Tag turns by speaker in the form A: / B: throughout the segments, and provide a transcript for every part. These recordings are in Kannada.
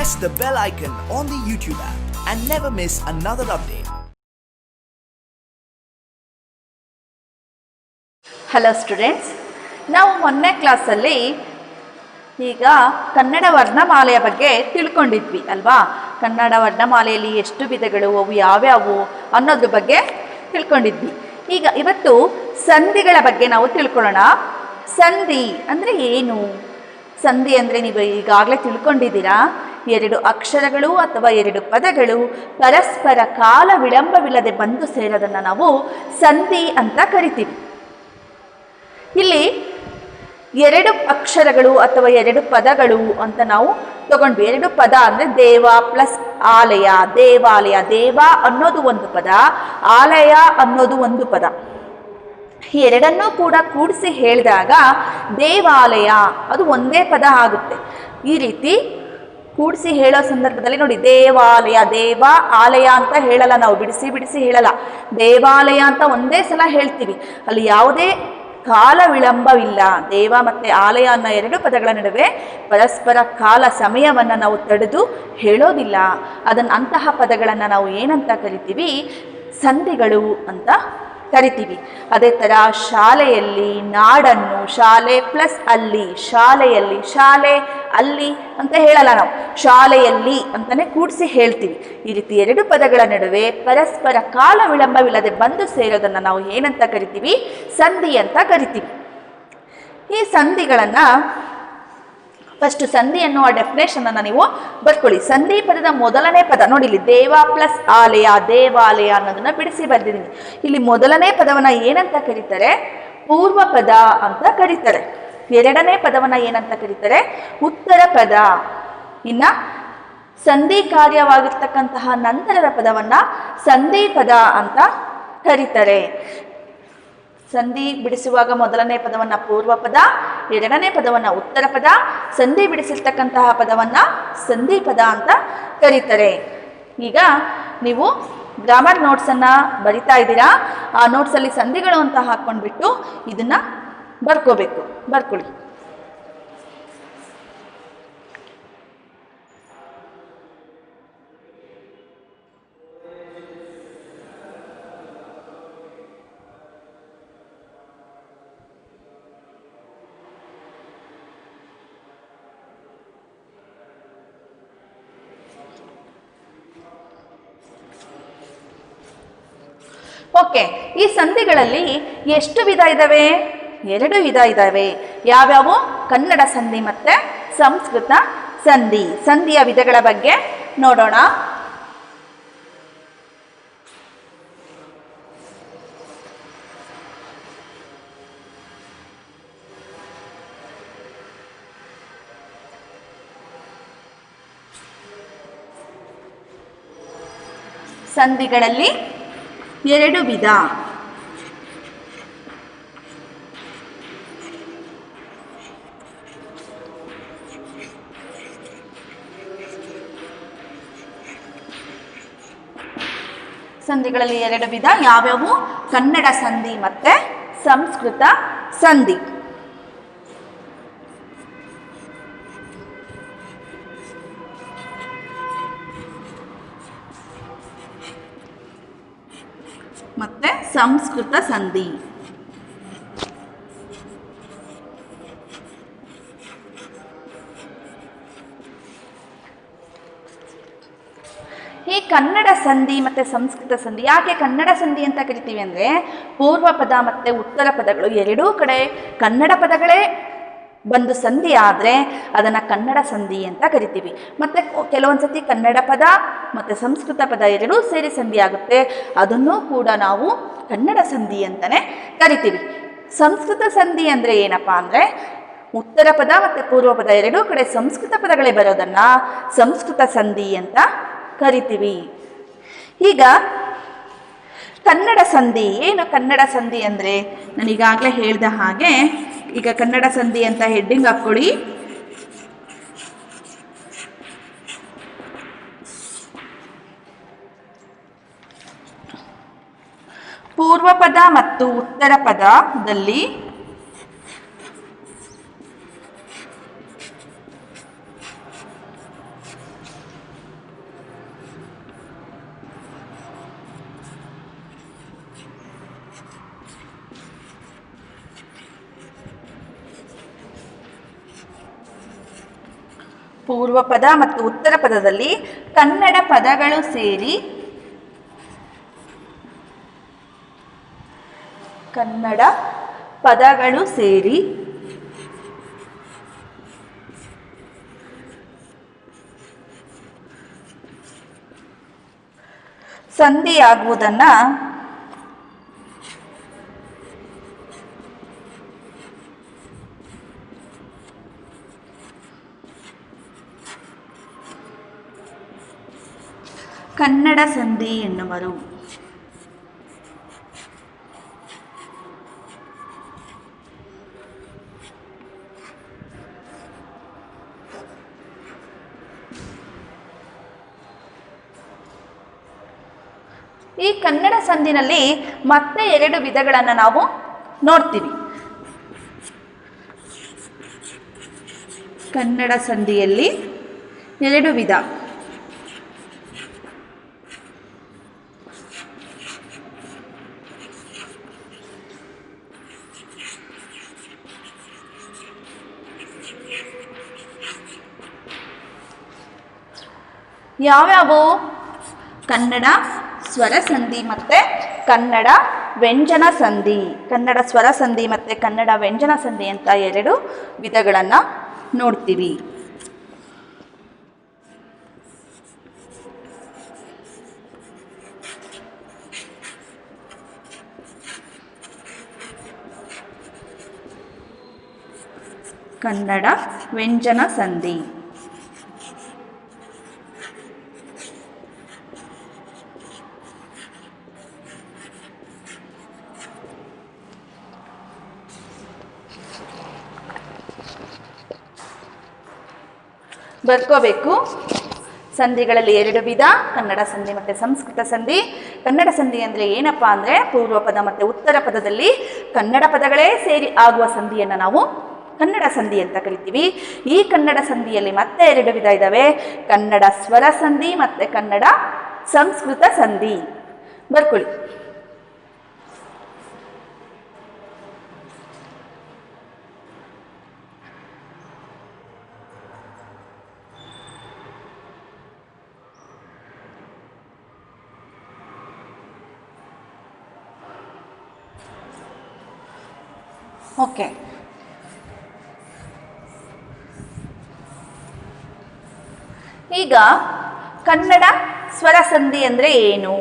A: press the bell icon on the YouTube app and never miss another update.
B: Hello students, ನಾವು ಮೊನ್ನೆ ಕ್ಲಾಸಲ್ಲಿ ಈಗ ಕನ್ನಡ ವರ್ಣಮಾಲೆಯ ಬಗ್ಗೆ ತಿಳ್ಕೊಂಡಿದ್ವಿ ಅಲ್ವಾ. ಕನ್ನಡ ವರ್ಣಮಾಲೆಯಲ್ಲಿ ಎಷ್ಟು ವಿಧಗಳು, ಅವು ಯಾವ್ಯಾವು ಅನ್ನೋದ್ರ ಬಗ್ಗೆ ತಿಳ್ಕೊಂಡಿದ್ವಿ. ಈಗ ಇವತ್ತು ಸಂಧಿಗಳ ಬಗ್ಗೆ ನಾವು ತಿಳ್ಕೊಳ್ಳೋಣ. ಸಂಧಿ ಅಂದರೆ ಏನು? ಸಂಧಿ ಅಂದರೆ ನೀವು ಈಗಾಗಲೇ ತಿಳ್ಕೊಂಡಿದ್ದೀರಾ. ಎರಡು ಅಕ್ಷರಗಳು ಅಥವಾ ಎರಡು ಪದಗಳು ಪರಸ್ಪರ ಕಾಲ ವಿಳಂಬವಿಲ್ಲದೆ ಬಂದು ಸೇರೋದನ್ನು ನಾವು ಸಂಧಿ ಅಂತ ಕರಿತೀವಿ. ಇಲ್ಲಿ ಎರಡು ಅಕ್ಷರಗಳು ಅಥವಾ ಎರಡು ಪದಗಳು ಅಂತ ನಾವು ತಗೊಂಡ್ವಿ. ಎರಡು ಪದ ಅಂದರೆ ದೇವ ಪ್ಲಸ್ ಆಲಯ, ದೇವಾಲಯ. ದೇವ ಅನ್ನೋದು ಒಂದು ಪದ, ಆಲಯ ಅನ್ನೋದು ಒಂದು ಪದ. ಈ ಎರಡನ್ನೂ ಕೂಡ ಕೂಡಿಸಿ ಹೇಳಿದಾಗ ದೇವಾಲಯ ಅದು ಒಂದೇ ಪದ ಆಗುತ್ತೆ. ಈ ರೀತಿ ಕೂಡಿಸಿ ಹೇಳೋ ಸಂದರ್ಭದಲ್ಲಿ ನೋಡಿ, ದೇವಾಲಯ, ದೇವ ಆಲಯ ಅಂತ ಹೇಳಲ್ಲ, ನಾವು ಬಿಡಿಸಿ ಬಿಡಿಸಿ ಹೇಳಲ್ಲ. ದೇವಾಲಯ ಅಂತ ಒಂದೇ ಸಲ ಹೇಳ್ತೀವಿ. ಅಲ್ಲಿ ಯಾವುದೇ ಕಾಲ ವಿಳಂಬವಿಲ್ಲ. ದೇವ ಮತ್ತು ಆಲಯ ಅನ್ನೋ ಎರಡು ಪದಗಳ ನಡುವೆ ಪರಸ್ಪರ ಕಾಲ ಸಮಯವನ್ನು ನಾವು ತಡೆದು ಹೇಳೋದಿಲ್ಲ. ಅಂತಹ ಪದಗಳನ್ನು ನಾವು ಏನಂತ ಕರಿತೀವಿ? ಸಂಧಿಗಳು ಅಂತ ಕರಿತೀವಿ. ಅದೇ ಥರ ಶಾಲೆಯಲ್ಲಿ, ನಾಡನ್ನು, ಶಾಲೆ ಪ್ಲಸ್ ಅಲ್ಲಿ, ಶಾಲೆಯಲ್ಲಿ, ಶಾಲೆ ಅಲ್ಲಿ ಅಂತ ಹೇಳಲ್ಲ, ನಾವು ಶಾಲೆಯಲ್ಲಿ ಅಂತಲೇ ಕೂಡಿಸಿ ಹೇಳ್ತೀವಿ. ಈ ರೀತಿ ಎರಡು ಪದಗಳ ನಡುವೆ ಪರಸ್ಪರ ಕಾಲ ವಿಳಂಬವಿಲ್ಲದೆ ಬಂದು ಸೇರೋದನ್ನು ನಾವು ಏನಂತ ಕರಿತೀವಿ? ಸಂಧಿ ಅಂತ ಕರಿತೀವಿ. ಈ ಸಂಧಿಗಳನ್ನು ಫಸ್ಟ್ ಸಂಧಿ ಅನ್ನುವ ಡೆಫಿನೇಷನನ್ನು ನೀವು ಬರ್ಕೊಳ್ಳಿ. ಸಂಧಿ ಪದದ ಮೊದಲನೇ ಪದ ನೋಡಿ, ಇಲ್ಲಿ ದೇವ ಪ್ಲಸ್ ಆಲಯ, ದೇವಾಲಯ ಅನ್ನೋದನ್ನ ಬಿಡಿಸಿ ಬರ್ದಿದ್ದೀನಿ. ಇಲ್ಲಿ ಮೊದಲನೇ ಪದವನ್ನು ಏನಂತ ಕರೀತಾರೆ? ಪೂರ್ವ ಪದ ಅಂತ ಕರೀತಾರೆ. ಎರಡನೇ ಪದವನ್ನು ಏನಂತ ಕರೀತಾರೆ? ಉತ್ತರ ಪದ. ಇನ್ನು ಸಂಧಿ ಕಾರ್ಯವಾಗಿರ್ತಕ್ಕಂತಹ ನಂತರದ ಪದವನ್ನು ಸಂಧಿ ಪದ ಅಂತ ಕರೀತಾರೆ. ಸಂಧಿ ಬಿಡಿಸುವಾಗ ಮೊದಲನೇ ಪದವನ್ನು ಪೂರ್ವ ಪದ, ಎರಡನೇ ಪದವನ್ನು ಉತ್ತರ ಪದ, ಸಂಧಿ ಬಿಡಿಸಿರ್ತಕ್ಕಂತಹ ಪದವನ್ನು ಸಂಧಿ ಪದ ಅಂತ ಕರೀತಾರೆ. ಈಗ ನೀವು ಗ್ರಾಮರ್ ನೋಟ್ಸನ್ನು ಬರಿತಾ ಇದ್ದೀರಾ. ಆ ನೋಟ್ಸಲ್ಲಿ ಸಂಧಿಗಳು ಅಂತ ಹಾಕ್ಕೊಂಡ್ಬಿಟ್ಟು ಇದನ್ನು ಬರ್ಕೋಬೇಕು. ಬರ್ಕೊಳ್ಳಿ. ಓಕೆ, ಈ ಸಂಧಿಗಳಲ್ಲಿ ಎಷ್ಟು ವಿಧ ಇದ್ದಾವೆ? ಎರಡು ವಿಧ ಇದ್ದಾವೆ. ಯಾವ್ಯಾವು? ಕನ್ನಡ ಸಂಧಿ ಮತ್ತು ಸಂಸ್ಕೃತ ಸಂಧಿ. ಸಂಧಿಯ ವಿಧಗಳ ಬಗ್ಗೆ ನೋಡೋಣ. ಸಂಧಿಗಳಲ್ಲಿ ಎರಡು ವಿಧ. ಸಂಧಿಗಳಲ್ಲಿ ಎರಡು ವಿಧ ಯಾವ್ಯಾವು? ಕನ್ನಡ ಸಂಧಿ ಮತ್ತೆ ಸಂಸ್ಕೃತ ಸಂಧಿ. ಮತ್ತೆ ಸಂಸ್ಕೃತ ಸಂಧಿ. ಈ ಕನ್ನಡ ಸಂಧಿ ಮತ್ತು ಸಂಸ್ಕೃತ ಸಂಧಿ ಯಾಕೆ ಕನ್ನಡ ಸಂಧಿ ಅಂತ ಕರಿತೀವಿ ಅಂದರೆ, ಪೂರ್ವ ಪದ ಮತ್ತು ಉತ್ತರ ಪದಗಳು ಎರಡೂ ಕಡೆ ಕನ್ನಡ ಪದಗಳೇ ಬಂದು ಸಂಧಿ ಆದರೆ ಅದನ್ನು ಕನ್ನಡ ಸಂಧಿ ಅಂತ ಕರಿತೀವಿ. ಮತ್ತು ಕೆಲವೊಂದು ಸತಿ ಕನ್ನಡ ಪದ ಮತ್ತು ಸಂಸ್ಕೃತ ಪದ ಎರಡೂ ಸೇರಿ ಸಂಧಿ ಆಗುತ್ತೆ, ಅದನ್ನೂ ಕೂಡ ನಾವು ಕನ್ನಡ ಸಂಧಿ ಅಂತಲೇ ಕರಿತೀವಿ. ಸಂಸ್ಕೃತ ಸಂಧಿ ಅಂದರೆ ಏನಪ್ಪ ಅಂದರೆ, ಉತ್ತರ ಪದ ಮತ್ತು ಪೂರ್ವ ಪದ ಎರಡೂ ಕಡೆ ಸಂಸ್ಕೃತ ಪದಗಳೇ ಬರೋದನ್ನು ಸಂಸ್ಕೃತ ಸಂಧಿ ಅಂತ ಕರಿತೀವಿ. ಈಗ ಕನ್ನಡ ಸಂಧಿ ಏನು? ಕನ್ನಡ ಸಂಧಿ ಅಂದರೆ ನಾನು ಈಗಾಗಲೇ ಹೇಳಿದ ಹಾಗೆ, ಈಗ ಕನ್ನಡ ಸಂಧಿ ಅಂತ ಹೆಡ್ಡಿಂಗ್ ಹಾಕ್ಕೊಳ್ಳಿ. ಪೂರ್ವ ಪದ ಮತ್ತು ಉತ್ತರ ಪದದಲ್ಲಿ ಪೂರ್ವ ಪದ ಮತ್ತು ಉತ್ತರ ಪದದಲ್ಲಿ ಕನ್ನಡ ಪದಗಳು ಸೇರಿ ಸಂಧಿಯಾಗುವುದನ್ನು ಕನ್ನಡ ಸಂಧಿ ಎನ್ನುವರು. ಈ ಕನ್ನಡ ಸಂಧಿನಲ್ಲಿ ಮತ್ತೆ 2 ವಿಧಗಳನ್ನು ನಾವು ನೋಡ್ತೀವಿ. ಕನ್ನಡ ಸಂಧಿಯಲ್ಲಿ 2 ವಿಧ. ಯಾವ್ಯಾವು? ಕನ್ನಡ ಸ್ವರ ಸಂಧಿ ಮತ್ತು ಕನ್ನಡ ವ್ಯಂಜನ ಸಂಧಿ. ಕನ್ನಡ ಸ್ವರ ಸಂಧಿ ಮತ್ತು ಕನ್ನಡ ವ್ಯಂಜನ ಸಂಧಿ ಅಂತ 2 ವಿಧಗಳನ್ನು ನೋಡ್ತೀವಿ. ಕನ್ನಡ ವ್ಯಂಜನ ಸಂಧಿ. ಬರ್ಕೋಬೇಕು. ಸಂಧಿಗಳಲ್ಲಿ 2 ವಿಧ, ಕನ್ನಡ ಸಂಧಿ ಮತ್ತು ಸಂಸ್ಕೃತ ಸಂಧಿ. ಕನ್ನಡ ಸಂಧಿ ಅಂದರೆ ಏನಪ್ಪ ಅಂದರೆ ಪೂರ್ವ ಪದ ಮತ್ತು ಉತ್ತರ ಪದದಲ್ಲಿ ಕನ್ನಡ ಪದಗಳೇ ಸೇರಿ ಆಗುವ ಸಂಧಿಯನ್ನು ನಾವು ಕನ್ನಡ ಸಂಧಿ ಅಂತ ಕರಿತೀವಿ. ಈ ಕನ್ನಡ ಸಂಧಿಯಲ್ಲಿ ಮತ್ತೆ 2 ವಿಧ ಇದ್ದಾವೆ, ಕನ್ನಡ ಸ್ವರ ಸಂಧಿ ಮತ್ತು ಕನ್ನಡ ಸಂಸ್ಕೃತ ಸಂಧಿ. ಬರ್ಕೊಳ್ಳಿ. ಓಕೆ, ಈಗ ಕನ್ನಡ ಸ್ವರ ಸಂಧಿ ಅಂದರೆ ಏನು,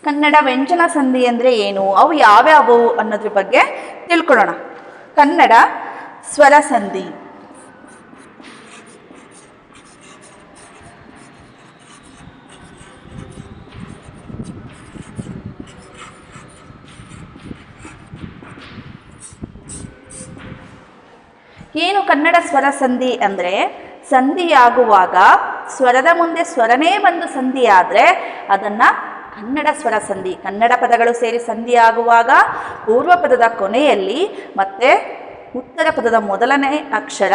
B: ಕನ್ನಡ ವ್ಯಂಜನ ಸಂಧಿ ಅಂದರೆ ಏನು, ಅವು ಯಾವ್ಯಾವು ಅನ್ನೋದ್ರ ಬಗ್ಗೆ ತಿಳ್ಕೊಳ್ಳೋಣ. ಕನ್ನಡ ಸ್ವರ ಸಂಧಿ. ಏನು ಕನ್ನಡ ಸ್ವರ ಸಂಧಿ ಅಂದರೆ, ಸಂಧಿಯಾಗುವಾಗ ಸ್ವರದ ಮುಂದೆ ಸ್ವರನೇ ಬಂದು ಸಂಧಿಯಾದರೆ ಅದನ್ನು ಕನ್ನಡ ಸ್ವರ ಸಂಧಿ. ಕನ್ನಡ ಪದಗಳು ಸೇರಿ ಸಂಧಿಯಾಗುವಾಗ ಪೂರ್ವ ಪದದ ಕೊನೆಯಲ್ಲಿ ಮತ್ತು ಉತ್ತರ ಪದದ ಮೊದಲನೇ ಅಕ್ಷರ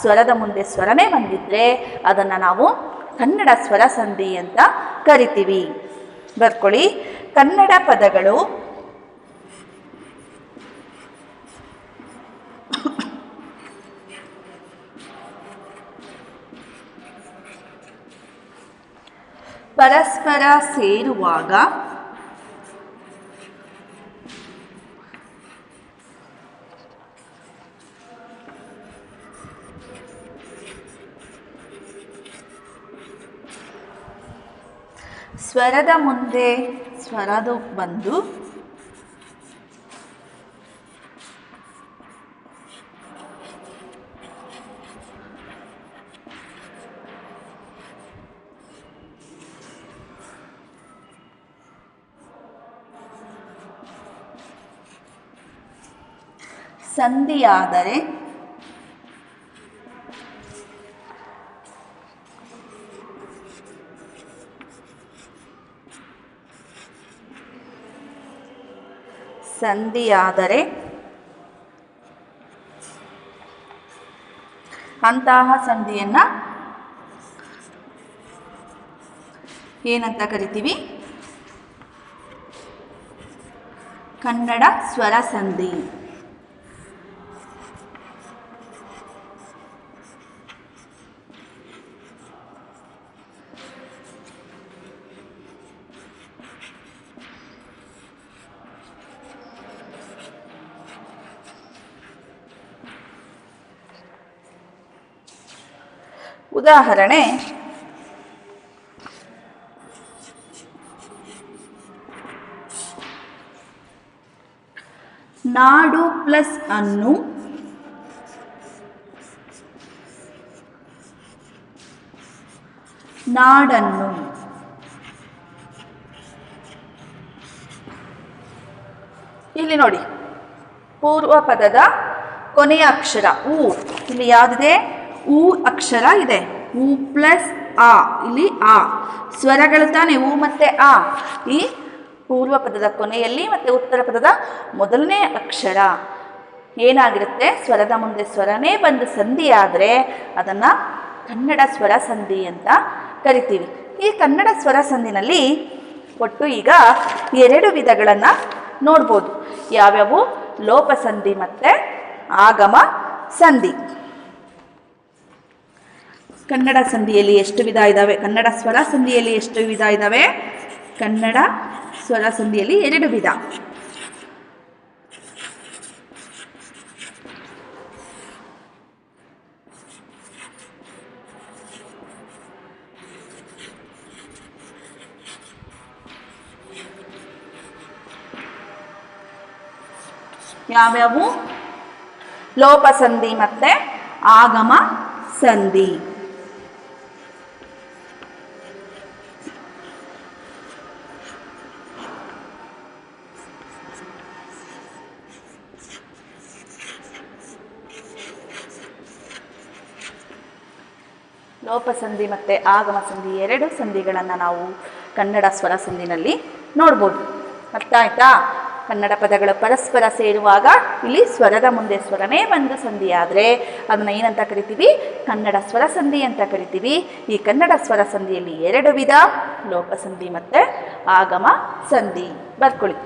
B: ಸ್ವರದ ಮುಂದೆ ಸ್ವರನೇ ಬಂದಿದ್ದರೆ ಅದನ್ನು ನಾವು ಕನ್ನಡ ಸ್ವರ ಸಂಧಿ ಅಂತ ಕರಿತೀವಿ. ಬರ್ಕೊಳ್ಳಿ. ಕನ್ನಡ ಪದಗಳು ಪರಸ್ಪರ ಸೇರುವಾಗ ಸ್ವರದ ಮುಂದೆ ಸ್ವರದು ಬಂದು ಸಂಧಿಯಾದರೆ ಅಂತಹ ಸಂಧಿಯನ್ನು ಏನಂತ ಕರಿತೀವಿ? ಕನ್ನಡ ಸ್ವರ ಸಂಧಿ. ಉದಾಹರಣೆ, ನಾಡು ಪ್ಲಸ್ ಅನ್ನು ನಾಡನ್ನು. ಇಲ್ಲಿ ನೋಡಿ, ಪೂರ್ವ ಪದದ ಕೊನೆಯ ಅಕ್ಷರ ಉ. ಇಲ್ಲಿ ಯಾವುದಿದೆ? ಉ ಅಕ್ಷರ ಇದೆ. ಉ ಪ್ಲಸ್ ಆ. ಇಲ್ಲಿ ಆ ಸ್ವರಗಳು ತಾನೆ, ಉ ಮತ್ತೆ ಆ. ಈ ಪೂರ್ವ ಪದದ ಕೊನೆಯಲ್ಲಿ ಮತ್ತು ಉತ್ತರ ಪದದ ಮೊದಲನೇ ಅಕ್ಷರ ಏನಾಗಿರುತ್ತೆ? ಸ್ವರದ ಮುಂದೆ ಸ್ವರನೇ ಬಂದು ಸಂಧಿ ಆದರೆ ಅದನ್ನು ಕನ್ನಡ ಸ್ವರ ಸಂಧಿ ಅಂತ ಕರಿತೀವಿ. ಈ ಕನ್ನಡ ಸ್ವರ ಸಂಧಿನಲ್ಲಿ ಒಟ್ಟು ಈಗ 2 ವಿಧಗಳನ್ನು ನೋಡ್ಬೋದು. ಯಾವ್ಯಾವು? ಲೋಪ ಸಂಧಿ ಮತ್ತು ಆಗಮ ಸಂಧಿ. ಕನ್ನಡ ಸಂಧಿಯಲ್ಲಿ ಎಷ್ಟು ವಿಧ ಇದ್ದಾವೆ? ಕನ್ನಡ ಸ್ವರ ಸಂಧಿಯಲ್ಲಿ ಎಷ್ಟು ವಿಧ ಇದ್ದಾವೆ? ಕನ್ನಡ ಸ್ವರ ಸಂಧಿಯಲ್ಲಿ 2 ವಿಧ. ಯಾವ್ಯಾವು? ಲೋಪ ಸಂಧಿ ಮತ್ತೆ ಆಗಮ ಸಂಧಿ. ಲೋಪ ಸಂಧಿ ಮತ್ತು ಆಗಮ ಸಂಧಿ 2 ಸಂಧಿಗಳನ್ನು ನಾವು ಕನ್ನಡ ಸ್ವರ ಸಂಧಿನಲ್ಲಿ ನೋಡ್ಬೋದು. ಅರ್ಥ ಆಯ್ತಾ? ಕನ್ನಡ ಪದಗಳು ಪರಸ್ಪರ ಸೇರುವಾಗ ಇಲ್ಲಿ ಸ್ವರದ ಮುಂದೆ ಸ್ವರನೇ ಬಂದು ಸಂಧಿ ಆದರೆ ಅದನ್ನು ಏನಂತ ಕರಿತೀವಿ? ಕನ್ನಡ ಸ್ವರ ಸಂಧಿ ಅಂತ ಕರಿತೀವಿ. ಈ ಕನ್ನಡ ಸ್ವರ ಸಂಧಿಯಲ್ಲಿ 2 ವಿಧ, ಲೋಪ ಸಂಧಿ ಮತ್ತು ಆಗಮ ಸಂಧಿ. ಬರ್ಕೊಳ್ಳಿ.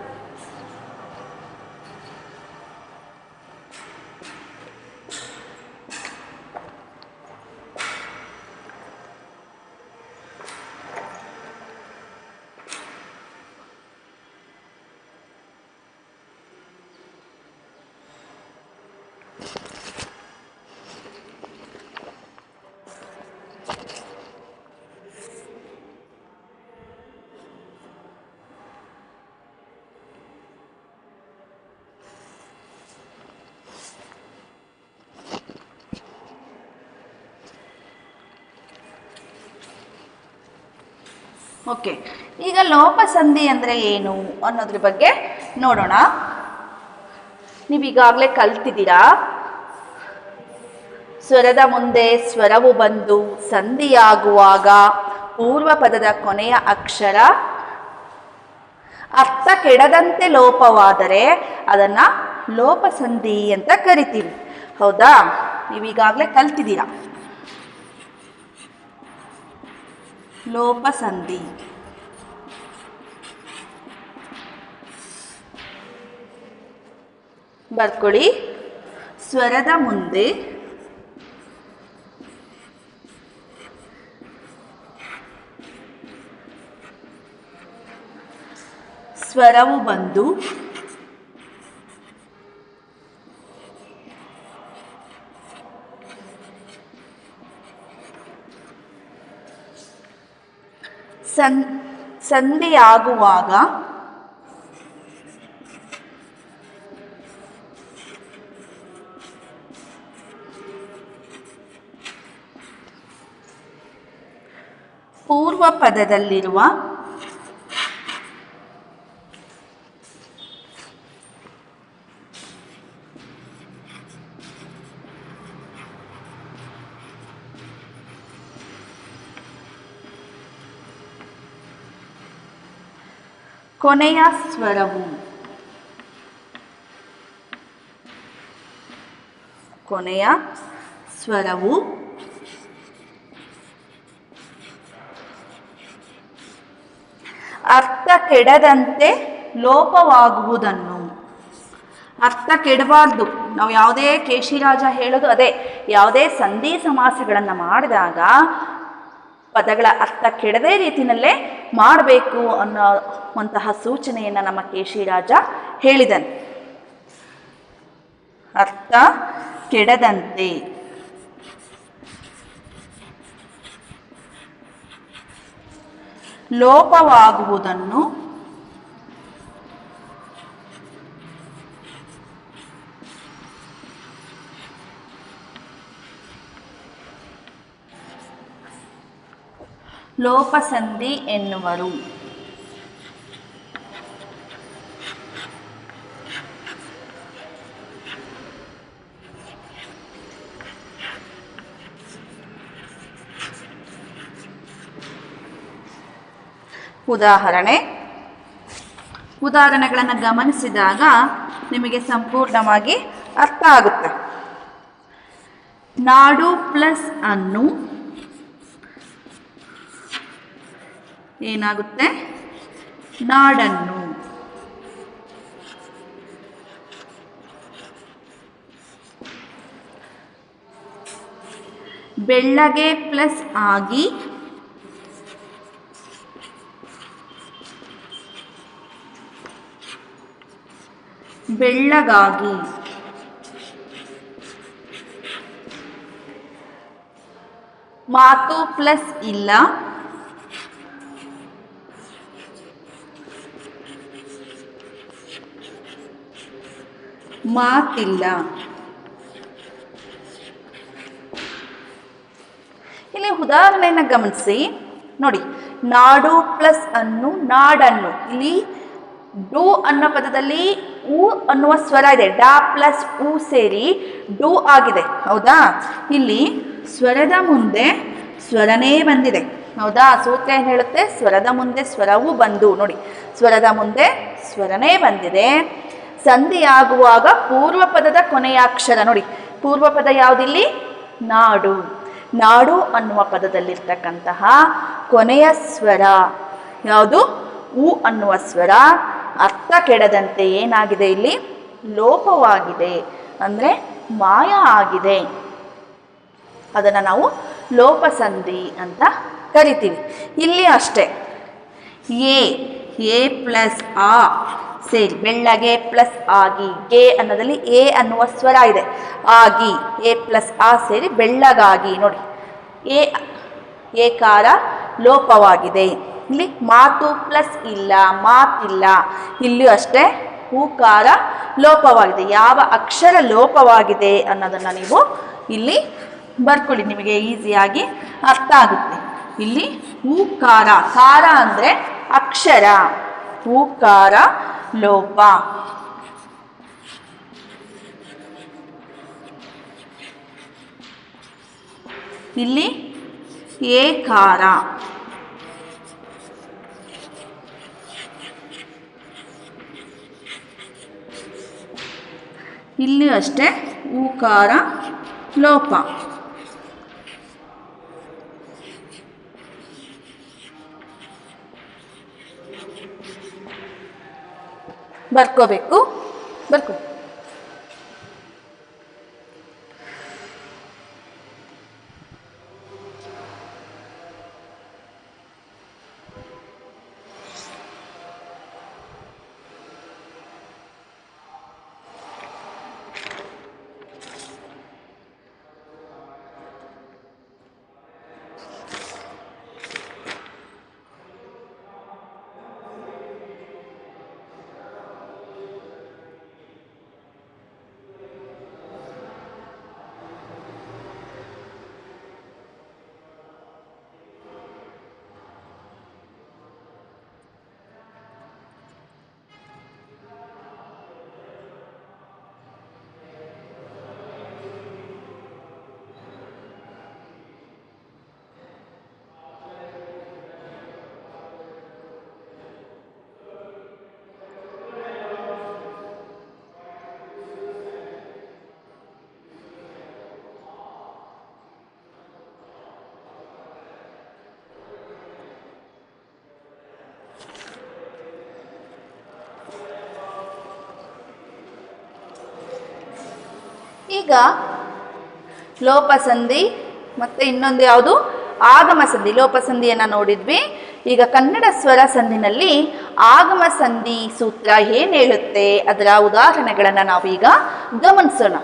B: ಓಕೆ, ಈಗ ಲೋಪ ಸಂಧಿ ಅಂದರೆ ಏನು ಅನ್ನೋದ್ರ ಬಗ್ಗೆ ನೋಡೋಣ. ನೀವೀಗಾಗಲೇ ಕಲ್ತಿದ್ದೀರಾ. ಸ್ವರದ ಮುಂದೆ ಸ್ವರವು ಬಂದು ಸಂಧಿಯಾಗುವಾಗ ಪೂರ್ವ ಪದದ ಕೊನೆಯ ಅಕ್ಷರ ಅರ್ಥ ಕೆಡದಂತೆ ಲೋಪವಾದರೆ ಅದನ್ನು ಲೋಪ ಸಂಧಿ ಅಂತ ಕರಿತೀವಿ. ಹೌದಾ? ನೀವೀಗಾಗಲೇ ಕಲ್ತಿದ್ದೀರಾ. ಲೋಪ ಸಂಧಿ. ಬರ್ಕೊಳ್ಳಿ. ಸ್ವರದ ಮುಂದೆ ಸ್ವರವು ಬಂದು ಸಂಧಿಯಾಗುವಾಗ ಪೂರ್ವ ಪದದಲ್ಲಿರುವ ಕೊನೆಯ ಸ್ವರವು ಅರ್ಥ ಕೆಡದಂತೆ ಲೋಪವಾಗುವುದನ್ನು. ಅರ್ಥ ಕೆಡಬಾರ್ದು. ನಾವು ಯಾವುದೇ ಕೇಶಿರಾಜ ಹೇಳೋದು ಅದೇ, ಯಾವುದೇ ಸಂಧಿ ಸಮಾಸಗಳನ್ನು ಮಾಡಿದಾಗ ಪದಗಳ ಅರ್ಥ ಕೆಡದೇ ರೀತಿಯಲ್ಲೇ ಮಾಡಬೇಕು ಅನ್ನೋವಂತಹ ಸೂಚನೆಯನ್ನು ನಮ್ಮ ಕೇಶಿರಾಜ ಹೇಳಿದನು. ಅರ್ಥ ಕೆಡದಂತೆ ಲೋಪವಾಗುವುದನ್ನು ಲೋಪಸಂಧಿ ಎನ್ನುವರು. ಉದಾಹರಣೆಗಳನ್ನು ಗಮನಿಸಿದಾಗ ನಿಮಗೆ ಸಂಪೂರ್ಣವಾಗಿ ಅರ್ಥ ಆಗುತ್ತೆ. ನಾಡು ಪ್ಲಸ್ ಅನ್ನು ಏನಾಗುತ್ತೆ? ನಾಡನ್ನು. ಬೆಳ್ಳಗೆ ಪ್ಲಸ್ ಆಗಿ ಬೆಳ್ಳಗಾಗಿ. ಮಾತು ಪ್ಲಸ್ ಇಲ್ಲ ಮಾತಿಲ್ಲ. ಇಲ್ಲಿ ಉದಾಹರಣೆಯನ್ನು ಗಮನಿಸಿ ನೋಡಿ. ನಾಡು ಪ್ಲಸ್ ಅನ್ನು ನಾಡನ್ನು. ಇಲ್ಲಿ ಡು ಅನ್ನೋ ಪದದಲ್ಲಿ ಉ ಅನ್ನುವ ಸ್ವರ ಇದೆ. ಡಾ ಪ್ಲಸ್ ಉ ಸೇರಿ ಡು ಆಗಿದೆ, ಹೌದಾ? ಇಲ್ಲಿ ಸ್ವರದ ಮುಂದೆ ಸ್ವರನೇ ಬಂದಿದೆ, ಹೌದಾ? ಸೂತ್ರ ಏನು ಹೇಳುತ್ತೆ? ಸ್ವರದ ಮುಂದೆ ಸ್ವರವು ಬಂದು. ನೋಡಿ, ಸ್ವರದ ಮುಂದೆ ಸ್ವರನೇ ಬಂದಿದೆ. ಸಂಧಿಯಾಗುವಾಗ ಪೂರ್ವ ಪದದ ಕೊನೆಯ ಅಕ್ಷರ ನೋಡಿ. ಪೂರ್ವ ಪದ ಯಾವುದಿಲ್ಲಿ? ನಾಡು. ನಾಡು ಅನ್ನುವ ಪದದಲ್ಲಿರ್ತಕ್ಕಂತಹ ಕೊನೆಯ ಸ್ವರ ಯಾವುದು? ಉ ಅನ್ನುವ ಸ್ವರ. ಅರ್ಥ ಕೆಡದಂತೆ ಏನಾಗಿದೆ? ಇಲ್ಲಿ ಲೋಪವಾಗಿದೆ, ಅಂದರೆ ಮಾಯ ಆಗಿದೆ. ಅದನ್ನು ನಾವು ಲೋಪಸಂಧಿ ಅಂತ ಕರಿತೀವಿ. ಇಲ್ಲಿ ಅಷ್ಟೇ, ಎ ಪ್ಲಸ್ ಆ ಸೇರಿ ಬೆಳ್ಳಗೆ ಪ್ಲಸ್ ಆಗಿ. ಗೆ ಅನ್ನೋದಲ್ಲಿ ಎ ಅನ್ನುವ ಸ್ವರ ಇದೆ. ಆಗಿ, ಎ ಪ್ಲಸ್ ಆ ಸೇರಿ ಬೆಳ್ಳಗಾಗಿ. ನೋಡಿ, ಏಕಾರ ಲೋಪವಾಗಿದೆ. ಇಲ್ಲಿ ಮಾತು ಪ್ಲಸ್ ಇಲ್ಲ ಮಾತಿಲ್ಲ. ಇಲ್ಲಿಯೂ ಅಷ್ಟೇ ಹೂಕಾರ ಲೋಪವಾಗಿದೆ. ಯಾವ ಅಕ್ಷರ ಲೋಪವಾಗಿದೆ ಅನ್ನೋದನ್ನು ನೀವು ಇಲ್ಲಿ ಬರ್ಕೊಳ್ಳಿ, ನಿಮಗೆ ಈಸಿಯಾಗಿ ಅರ್ಥ ಆಗುತ್ತೆ. ಇಲ್ಲಿ ಹೂಕಾರ, ಕಾರ ಅಂದರೆ ಅಕ್ಷರ, ಹೂಕಾರ ಲೋಪ. ಇಲ್ಲಿ ಏಕಾರ. ಇಲ್ಲಿ ಅಷ್ಟೇ ಊಕಾರ ಲೋಪ. ಬರ್ಕೋಬೇಕು. ಈಗ ಲೋಪಸಂಧಿ ಮತ್ತು ಇನ್ನೊಂದು ಯಾವುದು? ಆಗಮ ಸಂಧಿ. ಲೋಪಸಂಧಿಯನ್ನು ನೋಡಿದ್ವಿ. ಈಗ ಕನ್ನಡ ಸ್ವರ ಸಂಧಿನಲ್ಲಿ ಆಗಮ ಸಂಧಿ ಸೂತ್ರ ಏನು ಹೇಳುತ್ತೆ, ಅದರ ಉದಾಹರಣೆಗಳನ್ನು ನಾವೀಗ ಗಮನಿಸೋಣ.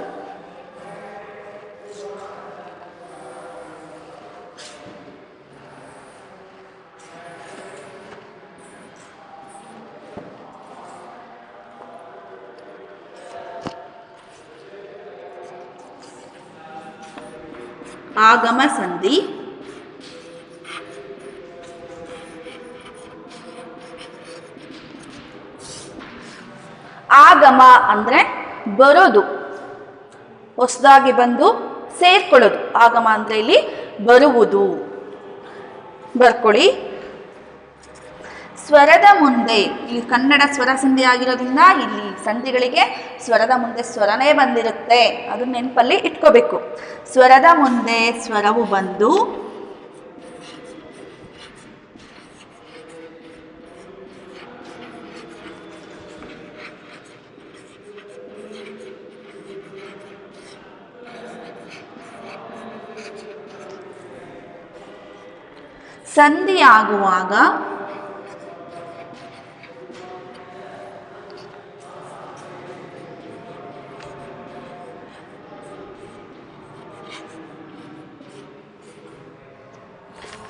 B: ಆಗಮ ಸಂಧಿ. ಆಗಮ ಅಂದರೆ ಬರೋದು, ಹೊಸದಾಗಿ ಬಂದು ಸೇರ್ಕೊಳ್ಳೋದು. ಆಗಮ ಅಂದರೆ ಇಲ್ಲಿ ಬರುವುದು. ಬರ್ಕೊಳ್ಳಿ. ಸ್ವರದ ಮುಂದೆ, ಇಲ್ಲಿ ಕನ್ನಡ ಸ್ವರ ಸಂಧಿ ಆಗಿರೋದ್ರಿಂದ ಇಲ್ಲಿ ಸಂಧಿಗಳಿಗೆ ಸ್ವರದ ಮುಂದೆ ಸ್ವರನೇ ಬಂದಿರುತ್ತೆ, ಅದು ನೆನಪಲ್ಲಿ ಇಟ್ಕೋಬೇಕು. ಸ್ವರದ ಮುಂದೆ ಸ್ವರವು ಬಂದು ಸಂಧಿಯಾಗುವಾಗ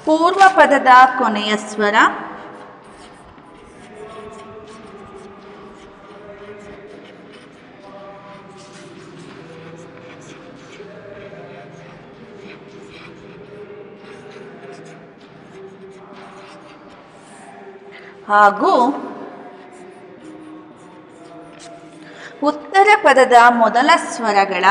B: ಪೂರ್ವ ಪದದ ಕೊನೆಯ ಸ್ವರ ಹಾಗೂ ಉತ್ತರ ಪದದ ಮೊದಲ ಸ್ವರಗಳ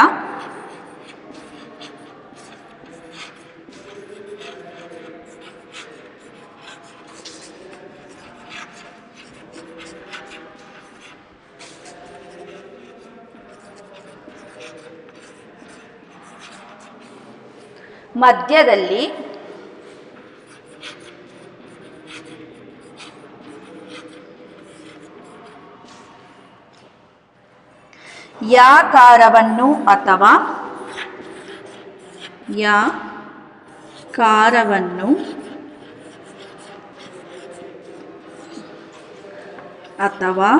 B: ಮಧ್ಯದಲ್ಲಿ ಯಾಕಾರವನ್ನು ಅಥವಾ ಯಾಕಾರವನ್ನು ಅಥವಾ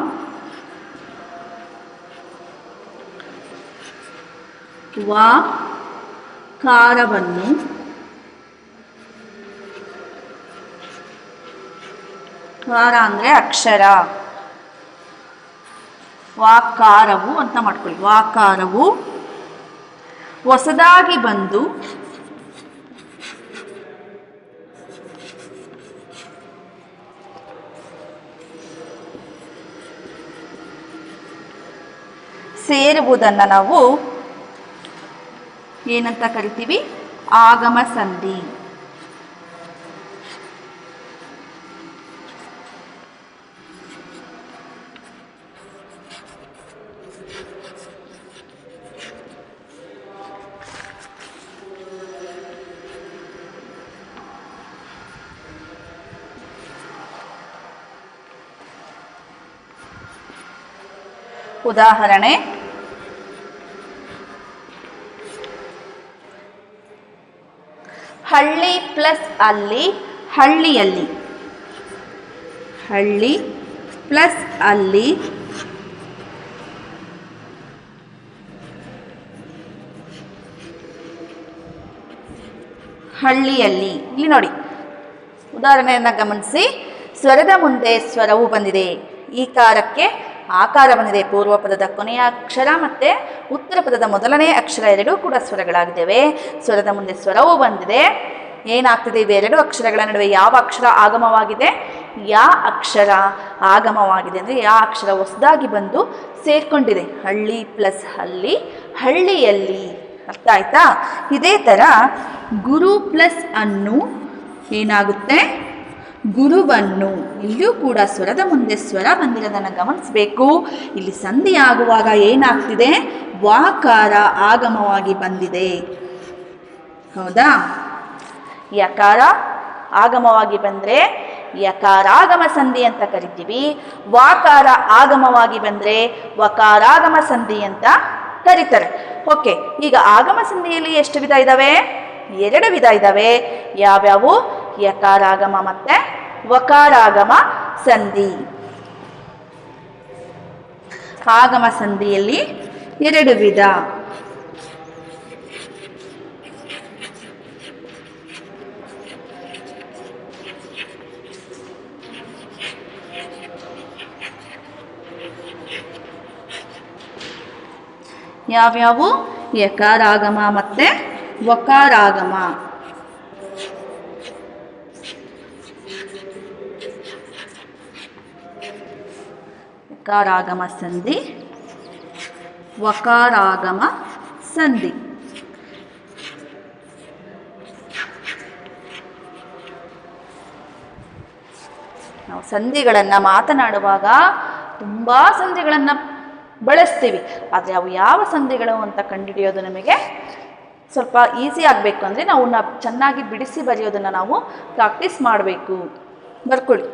B: ವಾಕಾರವನ್ನು ಕಾರ ಅಂದರೆ ಅಕ್ಷರ, ವಾಕಾರವು ಅಂತ ಮಾಡ್ಕೊಳ್ಳಿ. ವಾಕಾರವು ಹೊಸದಾಗಿ ಬಂದು ಸೇರುವುದನ್ನು ನಾವು ಏನಂತ ಕರಿತೀವಿ? ಆಗಮ ಸಂಧಿ. ಉದಾಹರಣೆ: ಹಳ್ಳಿ ಪ್ಲಸ್ ಅಲ್ಲಿ, ಹಳ್ಳಿಯಲ್ಲಿ. ಹಳ್ಳಿ ಪ್ಲಸ್ ಅಲ್ಲಿ, ಹಳ್ಳಿಯಲ್ಲಿ. ಇಲ್ಲಿ ನೋಡಿ, ಉದಾಹರಣೆಯನ್ನು ಗಮನಿಸಿ. ಸ್ವರದ ಮುಂದೆ ಸ್ವರವು ಬಂದಿದೆ, ಈ ಕಾರಕ್ಕೆ ಆಕಾರ ಬಂದಿದೆ. ಪೂರ್ವ ಪದದ ಕೊನೆಯ ಅಕ್ಷರ ಮತ್ತು ಉತ್ತರ ಪದದ ಮೊದಲನೇ ಅಕ್ಷರ ಎರಡೂ ಕೂಡ ಸ್ವರಗಳಾಗಿದ್ದಾವೆ. ಸ್ವರದ ಮುಂದೆ ಸ್ವರವು ಬಂದಿದೆ. ಏನಾಗ್ತಿದೆ? ಇವೆರಡು ಅಕ್ಷರಗಳ ನಡುವೆ ಯಾವ ಅಕ್ಷರ ಆಗಮವಾಗಿದೆ? ಯಾ ಅಕ್ಷರ ಆಗಮವಾಗಿದೆ. ಅಂದರೆ ಯಾ ಅಕ್ಷರ ಹೊಸದಾಗಿ ಬಂದು ಸೇರ್ಕೊಂಡಿದೆ. ಹಳ್ಳಿ ಪ್ಲಸ್ ಹಳ್ಳಿ, ಹಳ್ಳಿಯಲ್ಲಿ. ಅರ್ಥ ಆಯ್ತಾ? ಇದೇ ಥರ ಗುರು ಪ್ಲಸ್ ಅನ್ನು ಏನಾಗುತ್ತೆ? ಗುರುವನ್ನು. ಇಲ್ಲಿಯೂ ಕೂಡ ಸ್ವರದ ಮುಂದೆ ಸ್ವರ ಬಂದಿರೋದನ್ನು ಗಮನಿಸಬೇಕು. ಇಲ್ಲಿ ಸಂಧಿ ಆಗುವಾಗ ಏನಾಗ್ತಿದೆ? ವಾಕಾರ ಆಗಮವಾಗಿ ಬಂದಿದೆ. ಹೌದಾ? ಯಕಾರ ಆಗಮವಾಗಿ ಬಂದರೆ ಯಕಾರಾಗಮ ಸಂಧಿ ಅಂತ ಕರಿತೀವಿ. ವಾಕಾರ ಆಗಮವಾಗಿ ಬಂದರೆ ವಕಾರಾಗಮ ಸಂಧಿ ಅಂತ ಕರೀತಾರೆ. ಓಕೆ, ಈಗ ಆಗಮ ಸಂಧಿಯಲ್ಲಿ ಎಷ್ಟು ವಿಧ ಇದ್ದಾವೆ? 2 ವಿಧ ಇದ್ದಾವೆ. ಯಾವ್ಯಾವು? ಯಕಾರಾಗಮ ಮತ್ತು ವಕಾರಾಗಮ ಸಂಧಿ. ಆಗಮ ಸಂಧಿಯಲ್ಲಿ 2 ವಿಧ. ಯಾವ್ಯಾವು? ಯಕಾರಾಗಮ ಮತ್ತು ವಕಾರಾಗಮ. ವಕಾರಾಗಮ ಸಂಧಿ, ವಕಾರಾಗಮ ಸಂಧಿ. ನಾವು ಸಂಧಿಗಳನ್ನು ಮಾತನಾಡುವಾಗ ತುಂಬ ಸಂಧಿಗಳನ್ನು ಬಳಸ್ತೀವಿ, ಆದರೆ ಅವು ಯಾವ ಸಂಧಿಗಳು ಅಂತ ಕಂಡುಹಿಡಿಯೋದು ನಮಗೆ ಸ್ವಲ್ಪ ಈಸಿ ಆಗಬೇಕು ಅಂದರೆ ನಾವು ಚೆನ್ನಾಗಿ ಬಿಡಿಸಿ ಬರೆಯೋದನ್ನು ನಾವು ಪ್ರಾಕ್ಟೀಸ್ ಮಾಡಬೇಕು. ಬರ್ಕೊಳ್ಳಿ.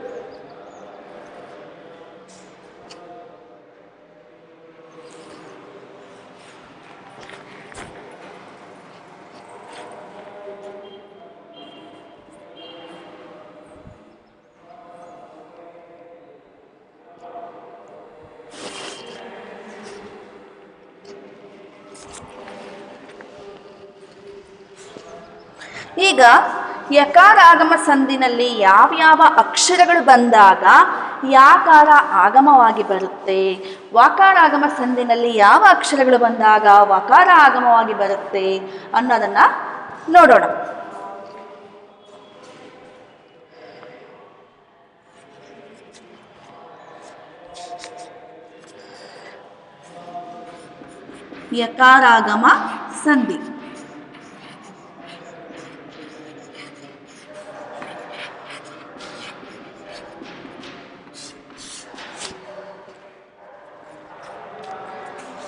B: ಈಗ ಯಕಾರಾಗಮ ಸಂಧಿನಲ್ಲಿ ಯಾವ್ಯಾವ ಅಕ್ಷರಗಳು ಬಂದಾಗ ಯಾಕಾರ ಆಗಮವಾಗಿ ಬರುತ್ತೆ, ವಕಾರಾಗಮ ಸಂಧಿನಲ್ಲಿ ಯಾವ ಅಕ್ಷರಗಳು ಬಂದಾಗ ವಕಾರ ಆಗಮವಾಗಿ ಬರುತ್ತೆ ಅನ್ನೋದನ್ನ ನೋಡೋಣ. ಯಕಾರಾಗಮ ಸಂಧಿ.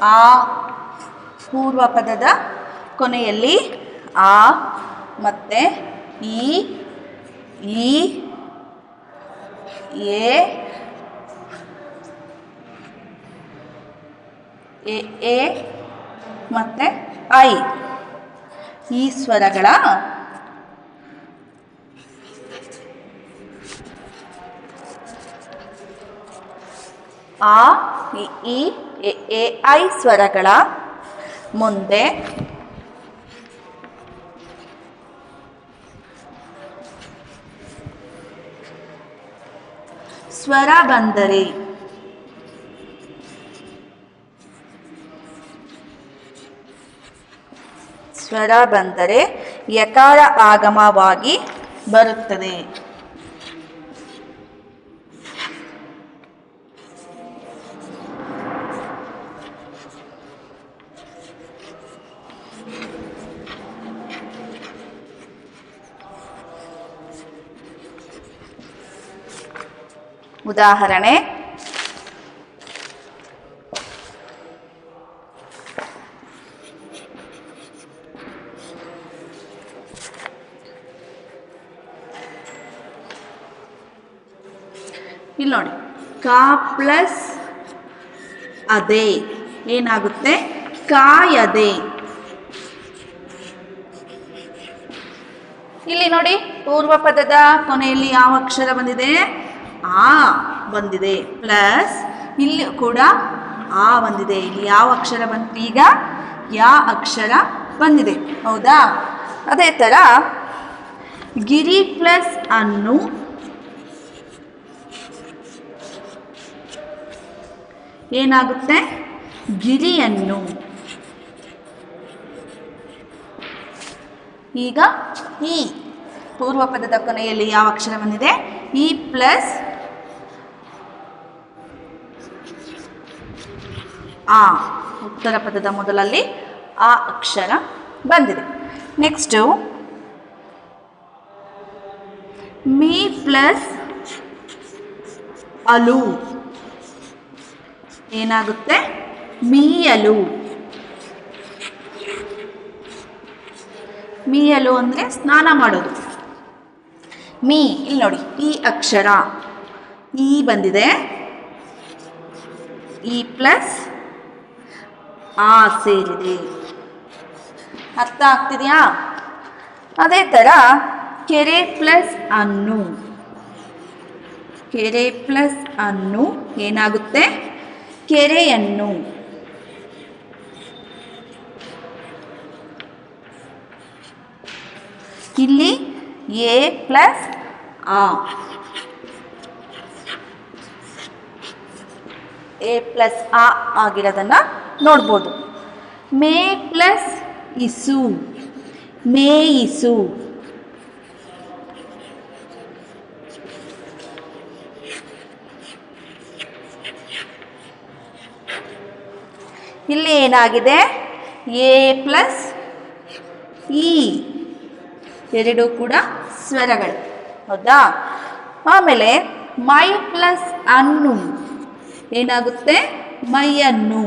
B: ಆ ಪೂರ್ವ ಪದದ ಕೊನೆಯಲ್ಲಿ ಆ ಮತ್ತೆ ಈ ಎ ಮತ್ತೆ ಐ ಈ ಸ್ವರಗಳ ಆ ಇ ಎ ಐ ಸ್ವರಗಳ ಮುಂದೆ ಸ್ವರ ಬಂದರೆ ಯಕಾರ ಆಗಮವಾಗಿ ಬರುತ್ತದೆ. ಉದಾಹರಣೆ, ಇಲ್ಲಿ ನೋಡಿ, ಕಾ ಪ್ಲಸ್ ಅದೇ ಏನಾಗುತ್ತೆ, ಕಾಯದೆ. ಇಲ್ಲಿ ನೋಡಿ, ಪೂರ್ವ ಪದದ ಕೊನೆಯಲ್ಲಿ ಯಾವ ಅಕ್ಷರ ಬಂದಿದೆ, ಆ ಬಂದಿದೆ, ಪ್ಲಸ್ ಇಲ್ಲಿ ಕೂಡ ಆ ಬಂದಿದೆ. ಇಲ್ಲಿ ಯಾವ ಅಕ್ಷರ ಬಂತು, ಈಗ ಯಾ ಅಕ್ಷರ ಬಂದಿದೆ, ಹೌದಾ? ಅದೇ ಥರ ಗಿರಿ ಪ್ಲಸ್ ಅನ್ನು ಏನಾಗುತ್ತೆ, ಗಿರಿಯನ್ನು. ಈಗ ಈ ಪೂರ್ವ ಪದದ ಕೊನೆಯಲ್ಲಿ ಯಾವ ಅಕ್ಷರ ಬಂದಿದೆ, ಈ ಪ್ಲಸ್ ಆ, ಉತ್ತರ ಪದದ ಮೊದಲಲ್ಲಿ ಆ ಅಕ್ಷರ ಬಂದಿದೆ. ನೆಕ್ಸ್ಟು ಮೀ ಪ್ಲಸ್ ಅಲು ಏನಾಗುತ್ತೆ, ಮೀಯಲು. ಮೀಯಲು ಅಂದರೆ ಸ್ನಾನ ಮಾಡೋದು. ಮೀ, ಇಲ್ಲಿ ನೋಡಿ, ಈ ಅಕ್ಷರ ಈ ಬಂದಿದೆ, ಈ ಪ್ಲಸ್ ಆ ಸೇರಿದೆ. ಅರ್ಥ ಆಗ್ತಿದೆಯಾ? ಅದೇ ಥರ ಕೆರೆ ಪ್ಲಸ್ ಅನ್ನು, ಕೆರೆ ಪ್ಲಸ್ ಅನ್ನು ಏನಾಗುತ್ತೆ, ಕೆರೆಯನ್ನು. ಇಲ್ಲಿ ಎ ಪ್ಲಸ್ ಆ, ಎ ಪ್ಲಸ್ ಆ ಆಗಿರೋದನ್ನ ನೋಡ್ಬೋದು. ಮೇ ಪ್ಲಸ್ ಇಸು ಮೇಯಿಸು. ಇಲ್ಲಿ ಏನಾಗಿದೆ? ಎ ಪ್ಲಸ್ ಇ ಎರಡೂ ಕೂಡ ಸ್ವರಗಳು, ಹೌದಾ? ಆಮೇಲೆ ಮೈ ಪ್ಲಸ್ ಅನ್ನು ಏನಾಗುತ್ತೆ? ಮೈಯನ್ನು.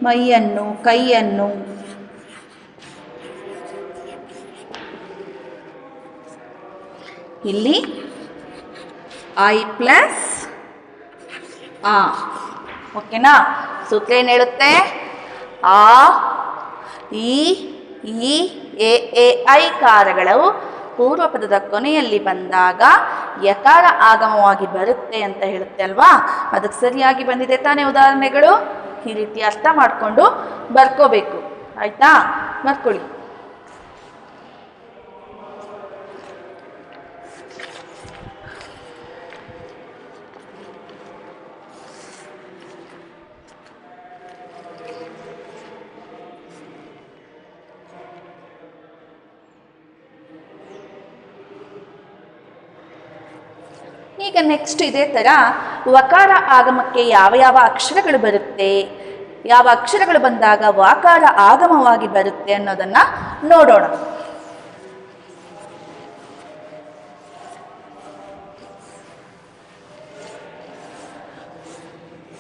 B: ಮೈಯನ್ನು, ಕೈಯನ್ನು. ಇಲ್ಲಿ ಐ ಪ್ಲಸ್ ಆ. ಓಕೆನಾ? ಸೂತ್ರ ಏನು ಹೇಳುತ್ತೆ? ಆ, ಈ, ಎ, ಐ ಕಾರಗಳು ಪೂರ್ವ ಪದದ ಕೊನೆಯಲ್ಲಿ ಬಂದಾಗ ಯಕಾರ ಆಗಮವಾಗಿ ಬರುತ್ತೆ ಅಂತ ಹೇಳುತ್ತೆ ಅಲ್ವಾ? ಅದಕ್ಕೆ ಸರಿಯಾಗಿ ಬಂದಿದೆ ತಾನೇ ಉದಾಹರಣೆಗಳು? ಈ ರೀತಿ ಅರ್ಥ ಮಾಡಿಕೊಂಡು ಬರ್ಕೋಬೇಕು, ಆಯ್ತಾ? ಬರ್ಕೊಳ್ಳಿ. ಈಗ ನೆಕ್ಸ್ಟ್ ಇದೇ ಥರ ವಕಾರ ಆಗಮಕ್ಕೆ ಯಾವ ಯಾವ ಅಕ್ಷರಗಳು ಬರುತ್ತೆ, ಯಾವ ಅಕ್ಷರಗಳು ಬಂದಾಗ ವಾಕಾರ ಆಗಮವಾಗಿ ಬರುತ್ತೆ ಅನ್ನೋದನ್ನ ನೋಡೋಣ.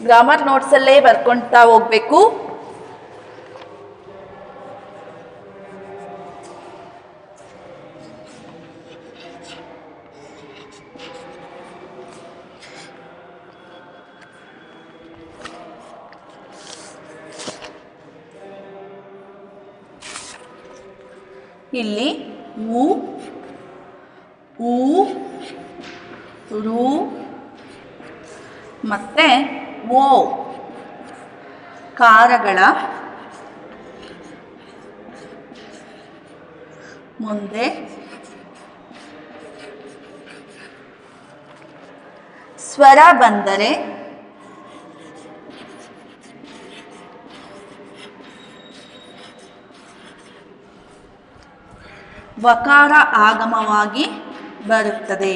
B: ಗ್ರಾಮರ್ ನೋಟ್ಸಲ್ಲೇ ಬರ್ಕೊಳ್ತಾ ಹೋಗ್ಬೇಕು. ಇಲ್ಲಿ ಉ, ಊ, ರು ಮತ್ತೆ ಓ ಕಾರಗಳ ಮುಂದೆ ಸ್ವರ ಬಂದರೆ ವಕಾರ ಆಗಮವಾಗಿ ಬರುತ್ತದೆ.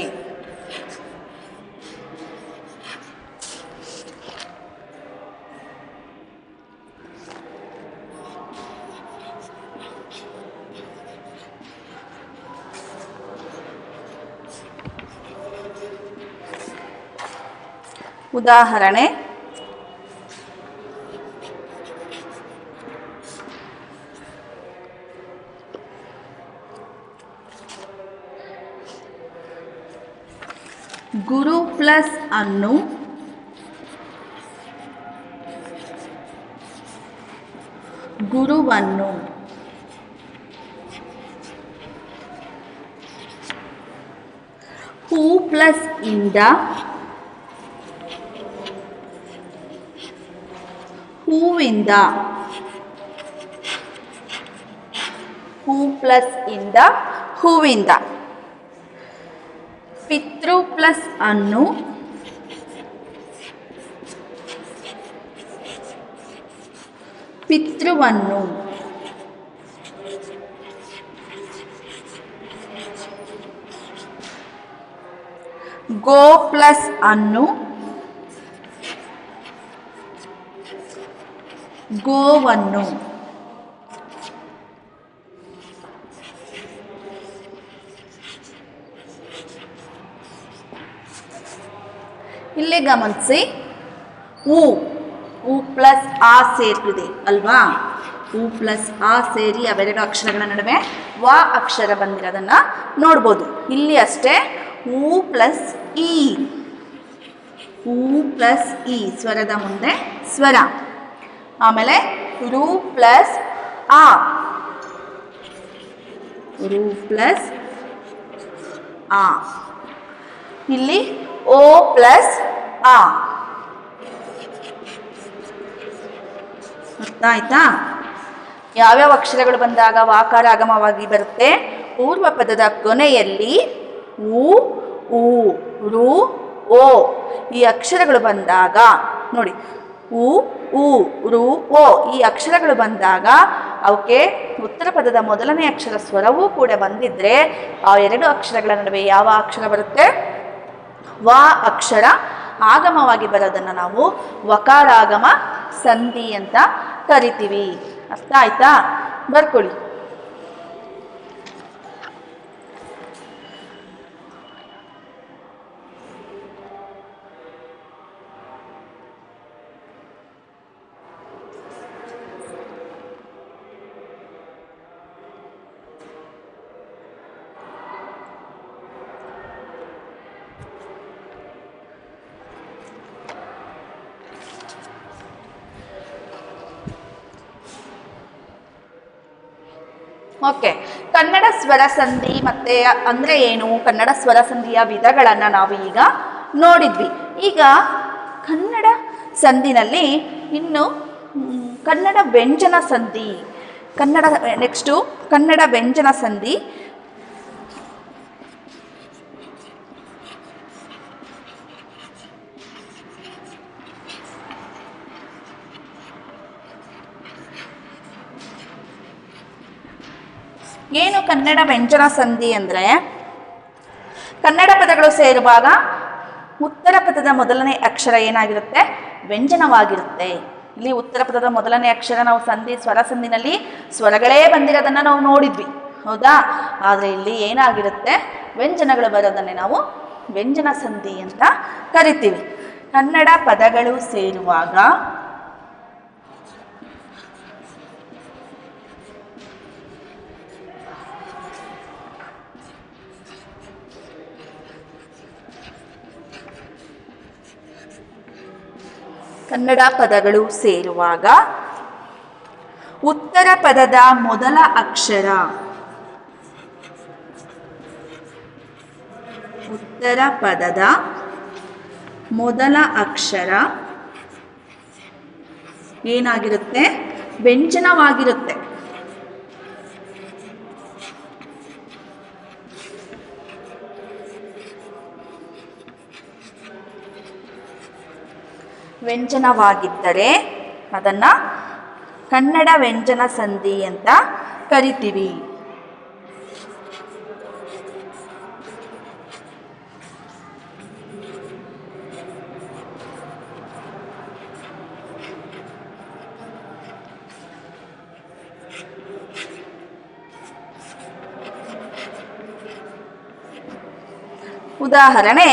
B: ಉದಾಹರಣೆ: ಗುರು ಪ್ಲಸ್ ಅನ್ನು ಗುರುವನ್ನು. ಹೂ ಪ್ಲಸ್ ಇಂದ ಹೂವಿಂದ. ಹೂ ಪ್ಲಸ್ ಇಂದ ಹೂವಿಂದ. ಪಿತೃ ಪ್ಲಸ್ ಅನ್ನು ಪಿತೃವನ್ನು. ಗೋ ಪ್ಲಸ್ ಅನ್ನು ಗೋವನ್ನು. ಇಲ್ಲಿ ಗಮನಿಸಿ, ಉ ಪ್ಲಸ್ ಆ ಸೇರಿದೆ ಅಲ್ವಾ? ಉ ಪ್ಲಸ್ ಆ ಸೇರಿ ಅವೆರಡು ಅಕ್ಷರಗಳ ನಡುವೆ ವ ಅಕ್ಷರ ಬಂದಿರೋದನ್ನ ನೋಡ್ಬೋದು. ಇಲ್ಲಿ ಅಷ್ಟೇ ಉ ಪ್ಲಸ್ ಇ. ಉ ಪ್ಲಸ್ ಇ ಸ್ವರದ ಮುಂದೆ ಸ್ವರ. ಆಮೇಲೆ ರು ಪ್ಲಸ್ ಆ. ರು ಪ್ಲಸ್ ಆ. ಇಲ್ಲಿ ಓ ಪ್ಲಸ್ ಆ. ಅರ್ಥ ಆಯ್ತಾ? ಯಾವ್ಯಾವ ಅಕ್ಷರಗಳು ಬಂದಾಗ ವಾಕಾರ ಆಗಮವಾಗಿ ಬರುತ್ತೆ? ಪೂರ್ವ ಪದದ ಕೊನೆಯಲ್ಲಿ ಉ, ಊ, ರು, ಓ ಈ ಅಕ್ಷರಗಳು ಬಂದಾಗ ನೋಡಿ, ಉ ಉ ರು ಓ ಈ ಅಕ್ಷರಗಳು ಬಂದಾಗ ಅವಕ್ಕೆ ಉತ್ತರ ಪದದ ಮೊದಲನೇ ಅಕ್ಷರ ಸ್ವರವೂ ಕೂಡ ಬಂದಿದ್ರೆ ಆ ಎರಡು ಅಕ್ಷರಗಳ ನಡುವೆ ಯಾವ ಅಕ್ಷರ ಬರುತ್ತೆ? ವ ಅಕ್ಷರ ಆಗಮವಾಗಿ ಬರೋದನ್ನು ನಾವು ವಕಾರಾಗಮ ಸಂಧಿ ಅಂತ ಕರಿತೀವಿ. ಅರ್ಥ ಆಯ್ತಾ? ಬರ್ಕೊಳ್ಳಿ. ಓಕೆ, ಕನ್ನಡ ಸ್ವರ ಸಂಧಿ ಮತ್ತೆ ಅಂದರೆ ಏನು, ಕನ್ನಡ ಸ್ವರ ಸಂಧಿಯ ವಿಧಗಳನ್ನು ನಾವು ಈಗ ನೋಡಿದ್ವಿ. ಈಗ ಕನ್ನಡ ಸಂಧಿನಲ್ಲಿ ಇನ್ನು ಕನ್ನಡ ವ್ಯಂಜನ ಸಂಧಿ, ನೆಕ್ಸ್ಟು ಕನ್ನಡ ವ್ಯಂಜನ ಸಂಧಿ. ಏನು ಕನ್ನಡ ವ್ಯಂಜನ ಸಂಧಿ ಅಂದರೆ, ಕನ್ನಡ ಪದಗಳು ಸೇರುವಾಗ ಉತ್ತರ ಪದದ ಮೊದಲನೇ ಅಕ್ಷರ ಏನಾಗಿರುತ್ತೆ? ವ್ಯಂಜನವಾಗಿರುತ್ತೆ. ಇಲ್ಲಿ ಉತ್ತರ ಪದದ ಮೊದಲನೇ ಅಕ್ಷರ ನಾವು ಸ್ವರ ಸಂಧಿನಲ್ಲಿ ಸ್ವರಗಳೇ ಬಂದಿರೋದನ್ನು ನಾವು ನೋಡಿದ್ವಿ, ಹೌದಾ? ಆದರೆ ಇಲ್ಲಿ ಏನಾಗಿರುತ್ತೆ? ವ್ಯಂಜನಗಳು ಬರೋದನ್ನೇ ನಾವು ವ್ಯಂಜನ ಸಂಧಿ ಅಂತ ಕರಿತೀವಿ. ಕನ್ನಡ ಪದಗಳು ಸೇರುವಾಗ ಕನ್ನಡ ಪದಗಳು ಸೇರುವಾಗ ಉತ್ತರ ಪದದ ಮೊದಲ ಅಕ್ಷರ ಏನಾಗಿರುತ್ತೆ? ವ್ಯಂಜನವಾಗಿರುತ್ತೆ. ವ್ಯಂಜನವಾಗಿದ್ದರೆ ಅದನ್ನು ಕನ್ನಡ ವ್ಯಂಜನ ಸಂಧಿ ಅಂತ ಕರಿತೀವಿ. ಉದಾಹರಣೆ,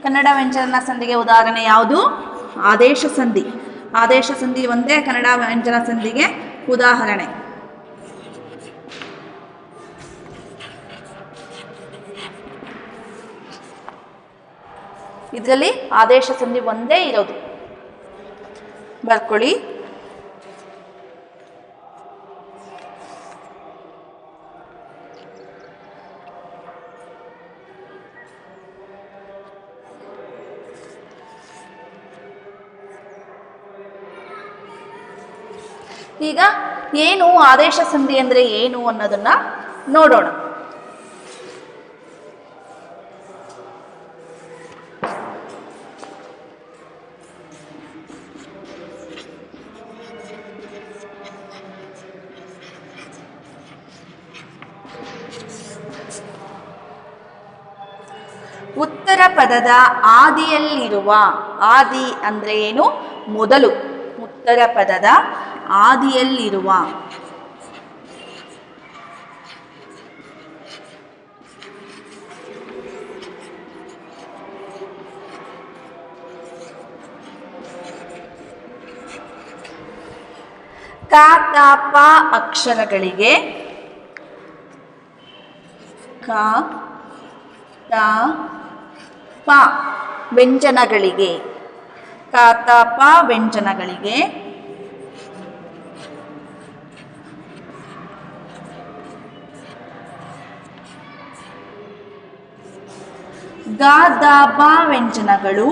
B: ಕನ್ನಡ ವ್ಯಂಜನ ಸಂಧಿಗೆ ಉದಾಹರಣೆ ಯಾವುದು? ಆದೇಶ ಸಂಧಿ. ಆದೇಶ ಸಂಧಿ ಒಂದೇ ಕನ್ನಡ ವ್ಯಂಜನ ಸಂಧಿಗೆ ಉದಾಹರಣೆ. ಇದರಲ್ಲಿ ಆದೇಶ ಸಂಧಿ ಒಂದೇ ಇರೋದು, ಬರ್ಕೊಳ್ಳಿ. ಈಗ ಏನು ಆದೇಶ ಸಂಧಿ ಅಂದರೆ ಏನು ಅನ್ನೋದನ್ನ ನೋಡೋಣ. ಉತ್ತರ ಪದದ ಆದಿಯಲ್ಲಿರುವ, ಆದಿ ಅಂದರೆ ಏನು? ಮೊದಲು. ಉತ್ತರ ಪದದ ಆದಿಯಲ್ಲಿರುವ ಕ ತ ಪ ಅಕ್ಷರಗಳಿಗೆ ಕ ತ ಪ ವ್ಯಂಜನಗಳಿಗೆ, ಕ ತ ಪ ವ್ಯಂಜನಗಳಿಗೆ ಗ ದ ಬ ವ್ಯಂಜನಗಳು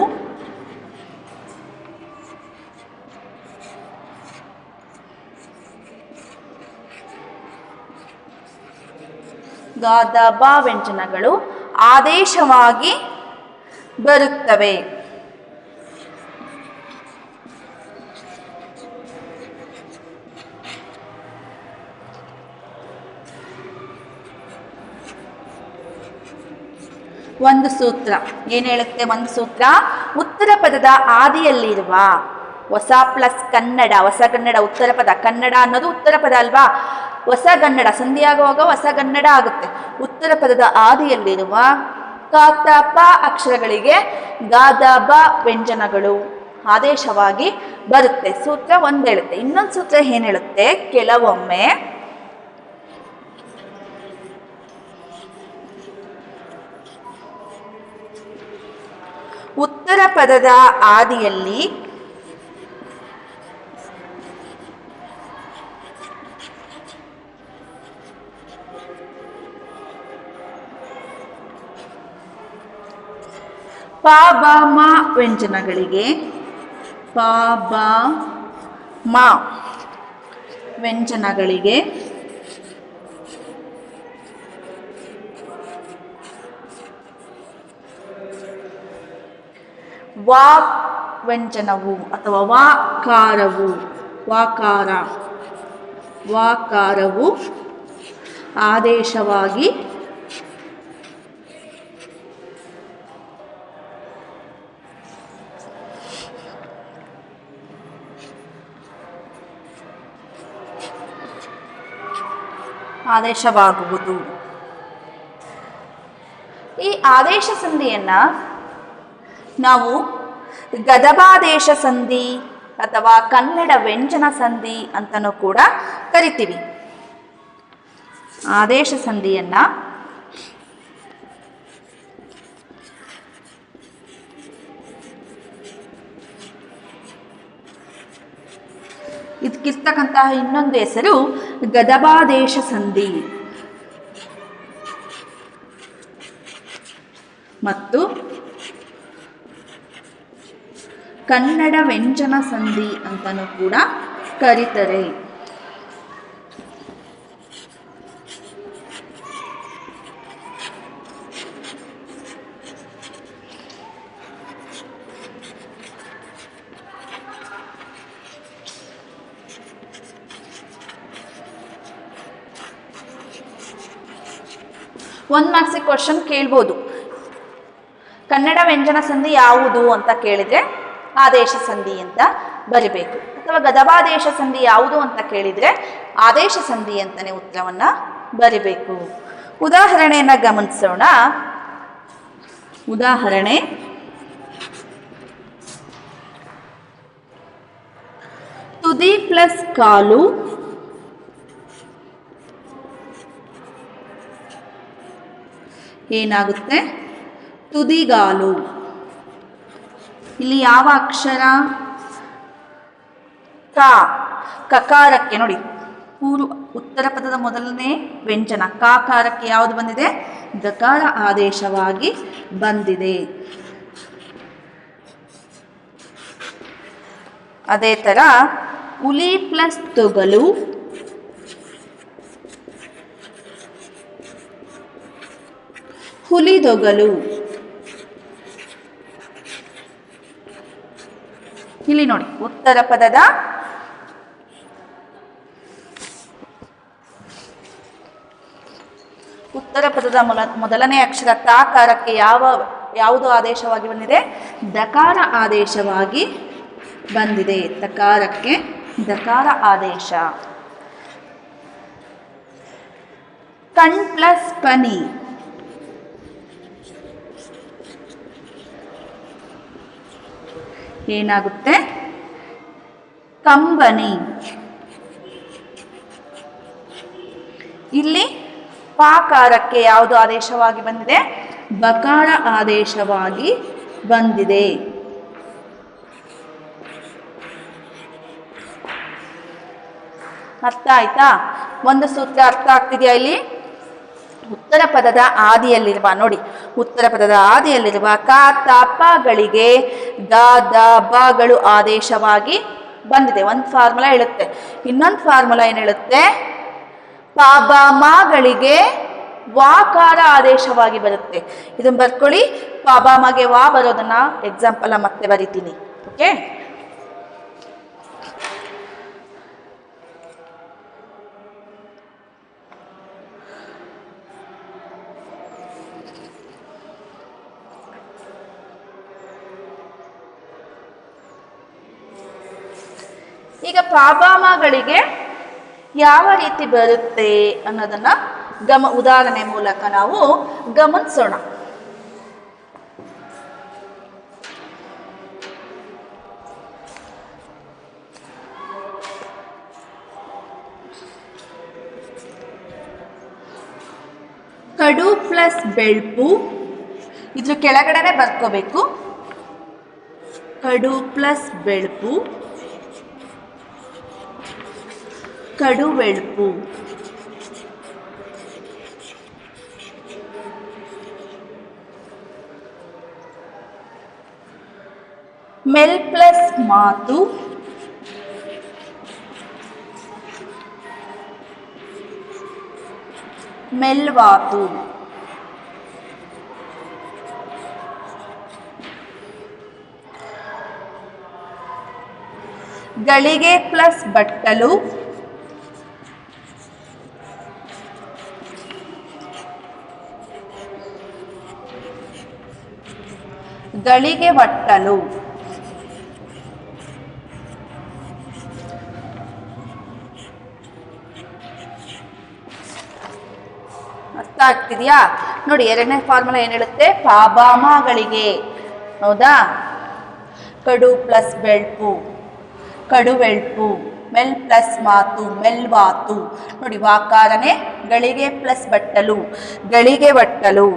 B: ಗ ದ ಬ ವ್ಯಂಜನಗಳು ಆದೇಶವಾಗಿ ಬರುತ್ತವೆ. ಒಂದು ಸೂತ್ರ ಏನು ಹೇಳುತ್ತೆ? ಒಂದು ಸೂತ್ರ ಉತ್ತರ ಪದದ ಆದಿಯಲ್ಲಿರುವ ಹೊಸ ಪ್ಲಸ್ ಕನ್ನಡ, ಹೊಸ ಕನ್ನಡ ಉತ್ತರ ಪದ, ಕನ್ನಡ ಅನ್ನೋದು ಉತ್ತರ ಪದ ಅಲ್ವಾ? ಹೊಸ ಕನ್ನಡ ಸಂಧಿಯಾಗುವಾಗ ಹೊಸ ಕನ್ನಡ ಆಗುತ್ತೆ. ಉತ್ತರ ಪದದ ಆದಿಯಲ್ಲಿರುವ ಕ ತ ಪ ಅಕ್ಷರಗಳಿಗೆ ಗ ದ ಬ ವ್ಯಂಜನಗಳು ಆದೇಶವಾಗಿ ಬರುತ್ತೆ. ಸೂತ್ರ ಒಂದು ಹೇಳುತ್ತೆ. ಇನ್ನೊಂದು ಸೂತ್ರ ಏನು ಹೇಳುತ್ತೆ? ಕೆಲವೊಮ್ಮೆ ಉತ್ತರ ಪದದ ಆದಿಯಲ್ಲಿ ಪ ಬ ಮ ವ್ಯಂಜನಗಳಿಗೆ ಪ ಬ ಮ ವ್ಯಂಜನಗಳಿಗೆ ವಾ ವ್ಯಂಜನವು ಅಥವಾ ವಾಕಾರವು ಆದೇಶವಾಗಿ ಆದೇಶವಾಗುವುದು. ಈ ಆದೇಶ ಸಂಧಿಯನ್ನ ನಾವು ಗದಭಾದೇಶ ಸಂಧಿ ಅಥವಾ ಕನ್ನಡ ವ್ಯಂಜನ ಸಂಧಿ ಅಂತಲೂ ಕೂಡ ಕರಿತೀವಿ. ಆದೇಶ ಸಂಧಿಯನ್ನ ಇದಕ್ಕಿರ್ತಕ್ಕಂತಹ ಇನ್ನೊಂದು ಹೆಸರು ಗದಭಾದೇಶ ಸಂಧಿ ಮತ್ತು ಕನ್ನಡ ವ್ಯಂಜನ ಸಂಧಿ ಅಂತಲೂ ಕೂಡ ಕರೀತಾರೆ. ಒಂದು ಮಾರ್ಕ್ಸಿಗೆ ಕ್ವಶನ್ ಕೇಳ್ಬೋದು, ಕನ್ನಡ ವ್ಯಂಜನ ಸಂಧಿ ಯಾವುದು ಅಂತ ಕೇಳಿದರೆ ಆದೇಶ ಸಂಧಿ ಅಂತ ಬರಿಬೇಕು, ಅಥವಾ ಗದಭಾದೇಶ ಸಂಧಿ ಯಾವುದು ಅಂತ ಕೇಳಿದರೆ ಆದೇಶ ಸಂಧಿ ಅಂತಲೇ ಉತ್ತರವನ್ನು ಬರಿಬೇಕು. ಉದಾಹರಣೆಯನ್ನು ಗಮನಿಸೋಣ. ಉದಾಹರಣೆ: ತುದಿ ಪ್ಲಸ್ ಕಾಲು ಏನಾಗುತ್ತೆ? ತುದಿಗಾಲು. ಇಲ್ಲಿ ಯಾವ ಅಕ್ಷರ? ಕಕಾರಕ್ಕೆ ನೋಡಿ, ಉತ್ತರ ಪದದ ಮೊದಲನೇ ವ್ಯಂಜನ ಕಾಕಾರಕ್ಕೆ ಯಾವುದು ಬಂದಿದೆ? ದಕಾರ ಆದೇಶವಾಗಿ ಬಂದಿದೆ. ಅದೇ ಥರ ಹುಲಿ ಪ್ಲಸ್ ತೊಗಲು ಹುಲಿದೊಗಲು. ಇಲ್ಲಿ ನೋಡಿ, ಉತ್ತರ ಪದದ ಮೊದಲನೇ ಅಕ್ಷರ ತಾಕಾರಕ್ಕೆ ಯಾವುದು ಆದೇಶವಾಗಿ ಬಂದಿದೆ? ದಕಾರ ಆದೇಶವಾಗಿ ಬಂದಿದೆ. ತಕಾರಕ್ಕೆ ದಕಾರ ಆದೇಶ. ಕಣ್ ಪ್ಲಸ್ ಪನಿ ಏನಾಗುತ್ತೆ? ಕಂಬನಿ. ಇಲ್ಲಿ ಪಾಕಾರಕ್ಕೆ ಯಾವುದು ಆದೇಶವಾಗಿ ಬಂದಿದೆ? ಬಕಾರ ಆದೇಶವಾಗಿ ಬಂದಿದೆ. ಅರ್ಥ ಆಯ್ತಾ? ಒಂದು ಸೂತ್ರ ಅರ್ಥ ಆಗ್ತಿದೆಯಾ? ಇಲ್ಲಿ ಉತ್ತರ ಪದದ ಆದಿಯಲ್ಲಿರುವ, ನೋಡಿ, ಉತ್ತರ ಪದದ ಆದಿಯಲ್ಲಿರುವ ಕ ತ ಪಗಳಿಗೆ ಗ ದ ಬಗಳು ಆದೇಶವಾಗಿ ಬಂದಿದೆ. ಒಂದು ಫಾರ್ಮುಲಾ ಹೇಳುತ್ತೆ. ಇನ್ನೊಂದು ಫಾರ್ಮುಲಾ ಏನು ಹೇಳುತ್ತೆ? ಪ ಬ ಮಗಳಿಗೆ ವಾಕಾರ ಆದೇಶವಾಗಿ ಬರುತ್ತೆ. ಇದನ್ನು ಬರ್ಕೊಳ್ಳಿ. ಪಾಬಾಮಗೆ ವಾ ಬರೋದನ್ನ ಎಕ್ಸಾಂಪಲ್ ಮತ್ತೆ ಬರಿತೀನಿ. ಓಕೆ, ಈಗ ಪಾಬಾಮಗಳಿಗೆ ಯಾವ ರೀತಿ ಬರುತ್ತೆ ಅನ್ನೋದನ್ನ ಉದಾಹರಣೆ ಮೂಲಕ ನಾವು ಗಮನಿಸೋಣ. ಕಡು ಪ್ಲಸ್ ಬೆಳ್ಪು, ಇದ್ರ ಕೆಳಗಡೆನೆ ಬರ್ಕೋಬೇಕು. ಕಡು ಪ್ಲಸ್ ಬೆಳ್ಪು, ಕಡುವೆಳ್ಪು. ಮೆಲ್ ಪ್ಲಸ್ ಮಾತು, ಮೆಲ್ವಾತು. ಗಳಿಗೆ ಪ್ಲಸ್ ಬಟ್ಟಲು, ಗಳಿಗೆ ಒಟ್ಟಲು. ಅರ್ಥ ಆಗ್ತಿದ್ಯಾ? ನೋಡಿ, ಎರಡನೇ ಫಾರ್ಮುಲಾ ಏನ್ ಹೇಳುತ್ತೆ? ಪಾಬಾಮಗಳಿಗೆ, ಹೌದಾ? ಕಡು ಪ್ಲಸ್ ಬೆಳ್ಪು, ಕಡುವೆಳ್ಪು. ಮೆಲ್ ಪ್ಲಸ್ ಮಾತು, ಮೆಲ್ವಾತು. ನೋಡಿ, ವಾಕಾರನೆ. ಗಳಿಗೆ ಪ್ಲಸ್ ಬಟ್ಟಲು, ಗಳಿಗೆ ಒಟ್ಟಲು.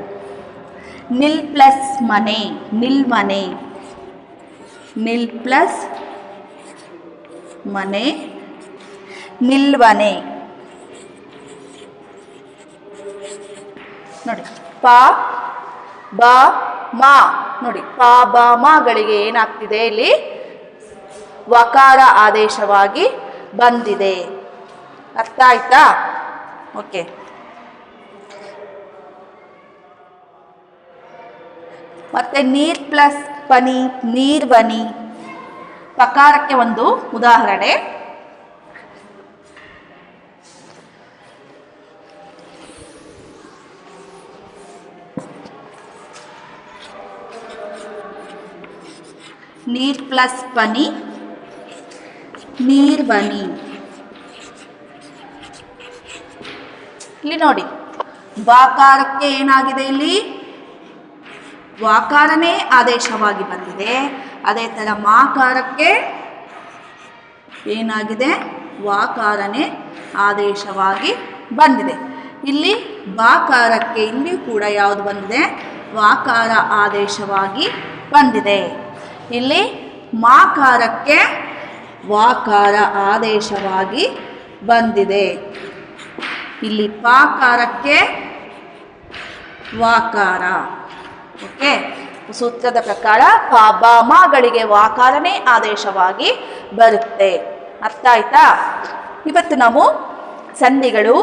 B: ನಿಲ್ ಪ್ಲಸ್ ಮನೆ, ನಿಲ್ಮನೆ. ನಿಲ್ ಪ್ಲಸ್ ಮನೆ, ನಿಲ್ವನೆ. ನೋಡಿ, ಪಾ ಬಾ ಮಾ. ನೋಡಿ, ಪಾ ಬಾ ಮಾಗಳಿಗೆ ಏನಾಗ್ತಿದೆ? ಇಲ್ಲಿ ವಕಾರ ಆದೇಶವಾಗಿ ಬಂದಿದೆ. ಅರ್ಥ ಆಯ್ತಾ? ಓಕೆ, ಮತ್ತೆ ನೀರ್ ಪ್ಲಸ್ ಪನಿ, ನೀರ್ವನಿ. ಪಕಾರಕ್ಕೆ ಒಂದು ಉದಾಹರಣೆ. ನೀರ್ ಪ್ಲಸ್ ಪನಿ, ನೀರ್ವನಿ. ಇಲ್ಲಿ ನೋಡಿ, ವಾಕಾರಕ್ಕೆ ಏನಾಗಿದೆ? ಇಲ್ಲಿ ವಾಕಾರನೇ ಆದೇಶವಾಗಿ ಬಂದಿದೆ. ಅದೇ ತರ ಮಾಕಾರಕ್ಕೆ ಏನಾಗಿದೆ? ವಾಕಾರನೇ ಆದೇಶವಾಗಿ ಬಂದಿದೆ. ಇಲ್ಲಿ ವಾಕಾರಕ್ಕೆ ಇಲ್ಲಿ ಕೂಡ ಯಾವುದು ಬಂದಿದೆ? ವಾಕಾರ ಆದೇಶವಾಗಿ ಬಂದಿದೆ. ಇಲ್ಲಿ ಮಾಕಾರಕ್ಕೆ ವಾಕಾರ ಆದೇಶವಾಗಿ ಬಂದಿದೆ. ಇಲ್ಲಿ ಪಾಕಾರಕ್ಕೆ ವಾಕಾರ. ಓಕೆ, ಸೂತ್ರದ ಪ್ರಕಾರ ಪಾಬಾಮಗಳಿಗೆ ವಾಕಾರನೇ ಆದೇಶವಾಗಿ ಬರುತ್ತೆ. ಅರ್ಥ ಆಯ್ತಾ? ಇವತ್ತು ನಾವು ಸಂಧಿಗಳು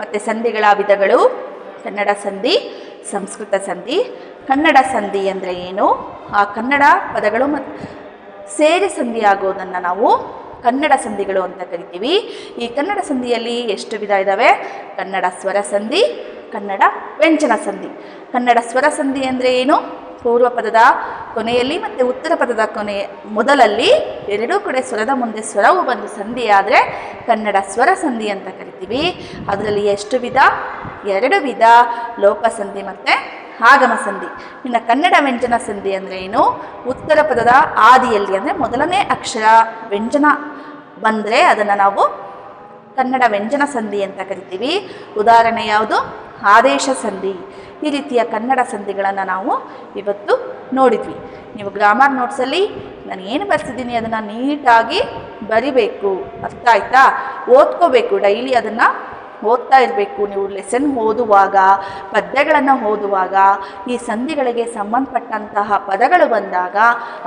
B: ಮತ್ತು ಸಂಧಿಗಳ ವಿಧಗಳು, ಕನ್ನಡ ಸಂಧಿ, ಸಂಸ್ಕೃತ ಸಂಧಿ. ಕನ್ನಡ ಸಂಧಿ ಅಂದರೆ ಏನು, ಆ ಕನ್ನಡ ಪದಗಳು ಸೇರಿ ಸಂಧಿ ಆಗೋದನ್ನು ನಾವು ಕನ್ನಡ ಸಂಧಿಗಳು ಅಂತ ಕರಿತೀವಿ. ಈ ಕನ್ನಡ ಸಂಧಿಯಲ್ಲಿ ಎಷ್ಟು ವಿಧ ಇದ್ದಾವೆ? ಕನ್ನಡ ಸ್ವರ ಸಂಧಿ, ಕನ್ನಡ ವ್ಯಂಜನ ಸಂಧಿ. ಕನ್ನಡ ಸ್ವರ ಸಂಧಿ ಅಂದರೆ ಏನು? ಪೂರ್ವ ಪದದ ಕೊನೆಯಲ್ಲಿ ಮತ್ತು ಉತ್ತರ ಪದದ ಮೊದಲಲ್ಲಿ ಎರಡೂ ಕಡೆ ಸ್ವರದ ಮುಂದೆ ಸ್ವರವು ಬಂದು ಸಂಧಿ ಆದರೆ ಕನ್ನಡ ಸ್ವರ ಸಂಧಿ ಅಂತ ಕರಿತೀವಿ. ಅದರಲ್ಲಿ ಎಷ್ಟು ವಿಧ? 2 ವಿಧ, ಲೋಪ ಸಂಧಿ ಮತ್ತು ಆಗಮ ಸಂಧಿ. ಇನ್ನು ಕನ್ನಡ ವ್ಯಂಜನ ಸಂಧಿ ಅಂದರೆ ಏನು? ಉತ್ತರ ಪದದ ಆದಿಯಲ್ಲಿ ಅಂದರೆ ಮೊದಲನೇ ಅಕ್ಷರ ವ್ಯಂಜನ ಬಂದರೆ ಅದನ್ನು ನಾವು ಕನ್ನಡ ವ್ಯಂಜನ ಸಂಧಿ ಅಂತ ಕರಿತೀವಿ. ಉದಾಹರಣೆ ಯಾವುದು? ಆದೇಶ ಸಂಧಿ. ಈ ರೀತಿಯ ಕನ್ನಡ ಸಂಧಿಗಳನ್ನು ನಾವು ಇವತ್ತು ನೋಡಿದ್ವಿ. ನೀವು ಗ್ರಾಮರ್ ನೋಟ್ಸಲ್ಲಿ ನಾನು ಏನು ಬರ್ತಿದ್ದೀನಿ ಅದನ್ನು ನೀಟಾಗಿ ಬರಿಬೇಕು. ಅರ್ಥ ಆಯ್ತಾ? ಓದ್ಕೋಬೇಕು, ಡೈಲಿ ಅದನ್ನು ಓದ್ತಾ ಇರಬೇಕು. ನೀವು ಲೆಸನ್ ಓದುವಾಗ, ಪದ್ಯಗಳನ್ನು ಓದುವಾಗ ಈ ಸಂಧಿಗಳಿಗೆ ಸಂಬಂಧಪಟ್ಟಂತಹ ಪದಗಳು ಬಂದಾಗ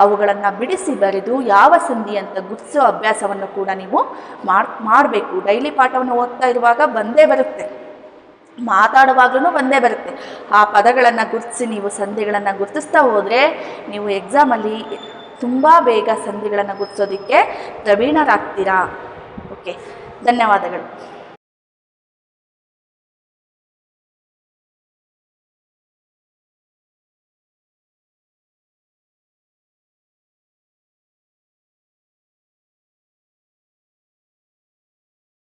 B: ಅವುಗಳನ್ನು ಬಿಡಿಸಿ ಬರೆದು ಯಾವ ಸಂಧಿ ಅಂತ ಗುರ್ತಿಸೋ ಅಭ್ಯಾಸವನ್ನು ಕೂಡ ನೀವು ಮಾಡಬೇಕು. ಡೈಲಿ ಪಾಠವನ್ನು ಓದ್ತಾ ಇರುವಾಗ ಬಂದೇ ಬರುತ್ತೆ. ಮಾತಾಡುವಾಗ್ಲೂ ಬಂದೇ ಬರುತ್ತೆ. ಆ ಪದಗಳನ್ನು ಗುರುತಿಸಿ ನೀವು ಸಂಧಿಗಳನ್ನು ಗುರುತಿಸ್ತಾ ಹೋದರೆ ನೀವು ಎಕ್ಸಾಮಲ್ಲಿ ತುಂಬ ಬೇಗ ಸಂಧಿಗಳನ್ನು ಗುರುತಿಸೋದಕ್ಕೆ ಪ್ರವೀಣರಾಗ್ತೀರಾ. ಓಕೆ, ಧನ್ಯವಾದಗಳು.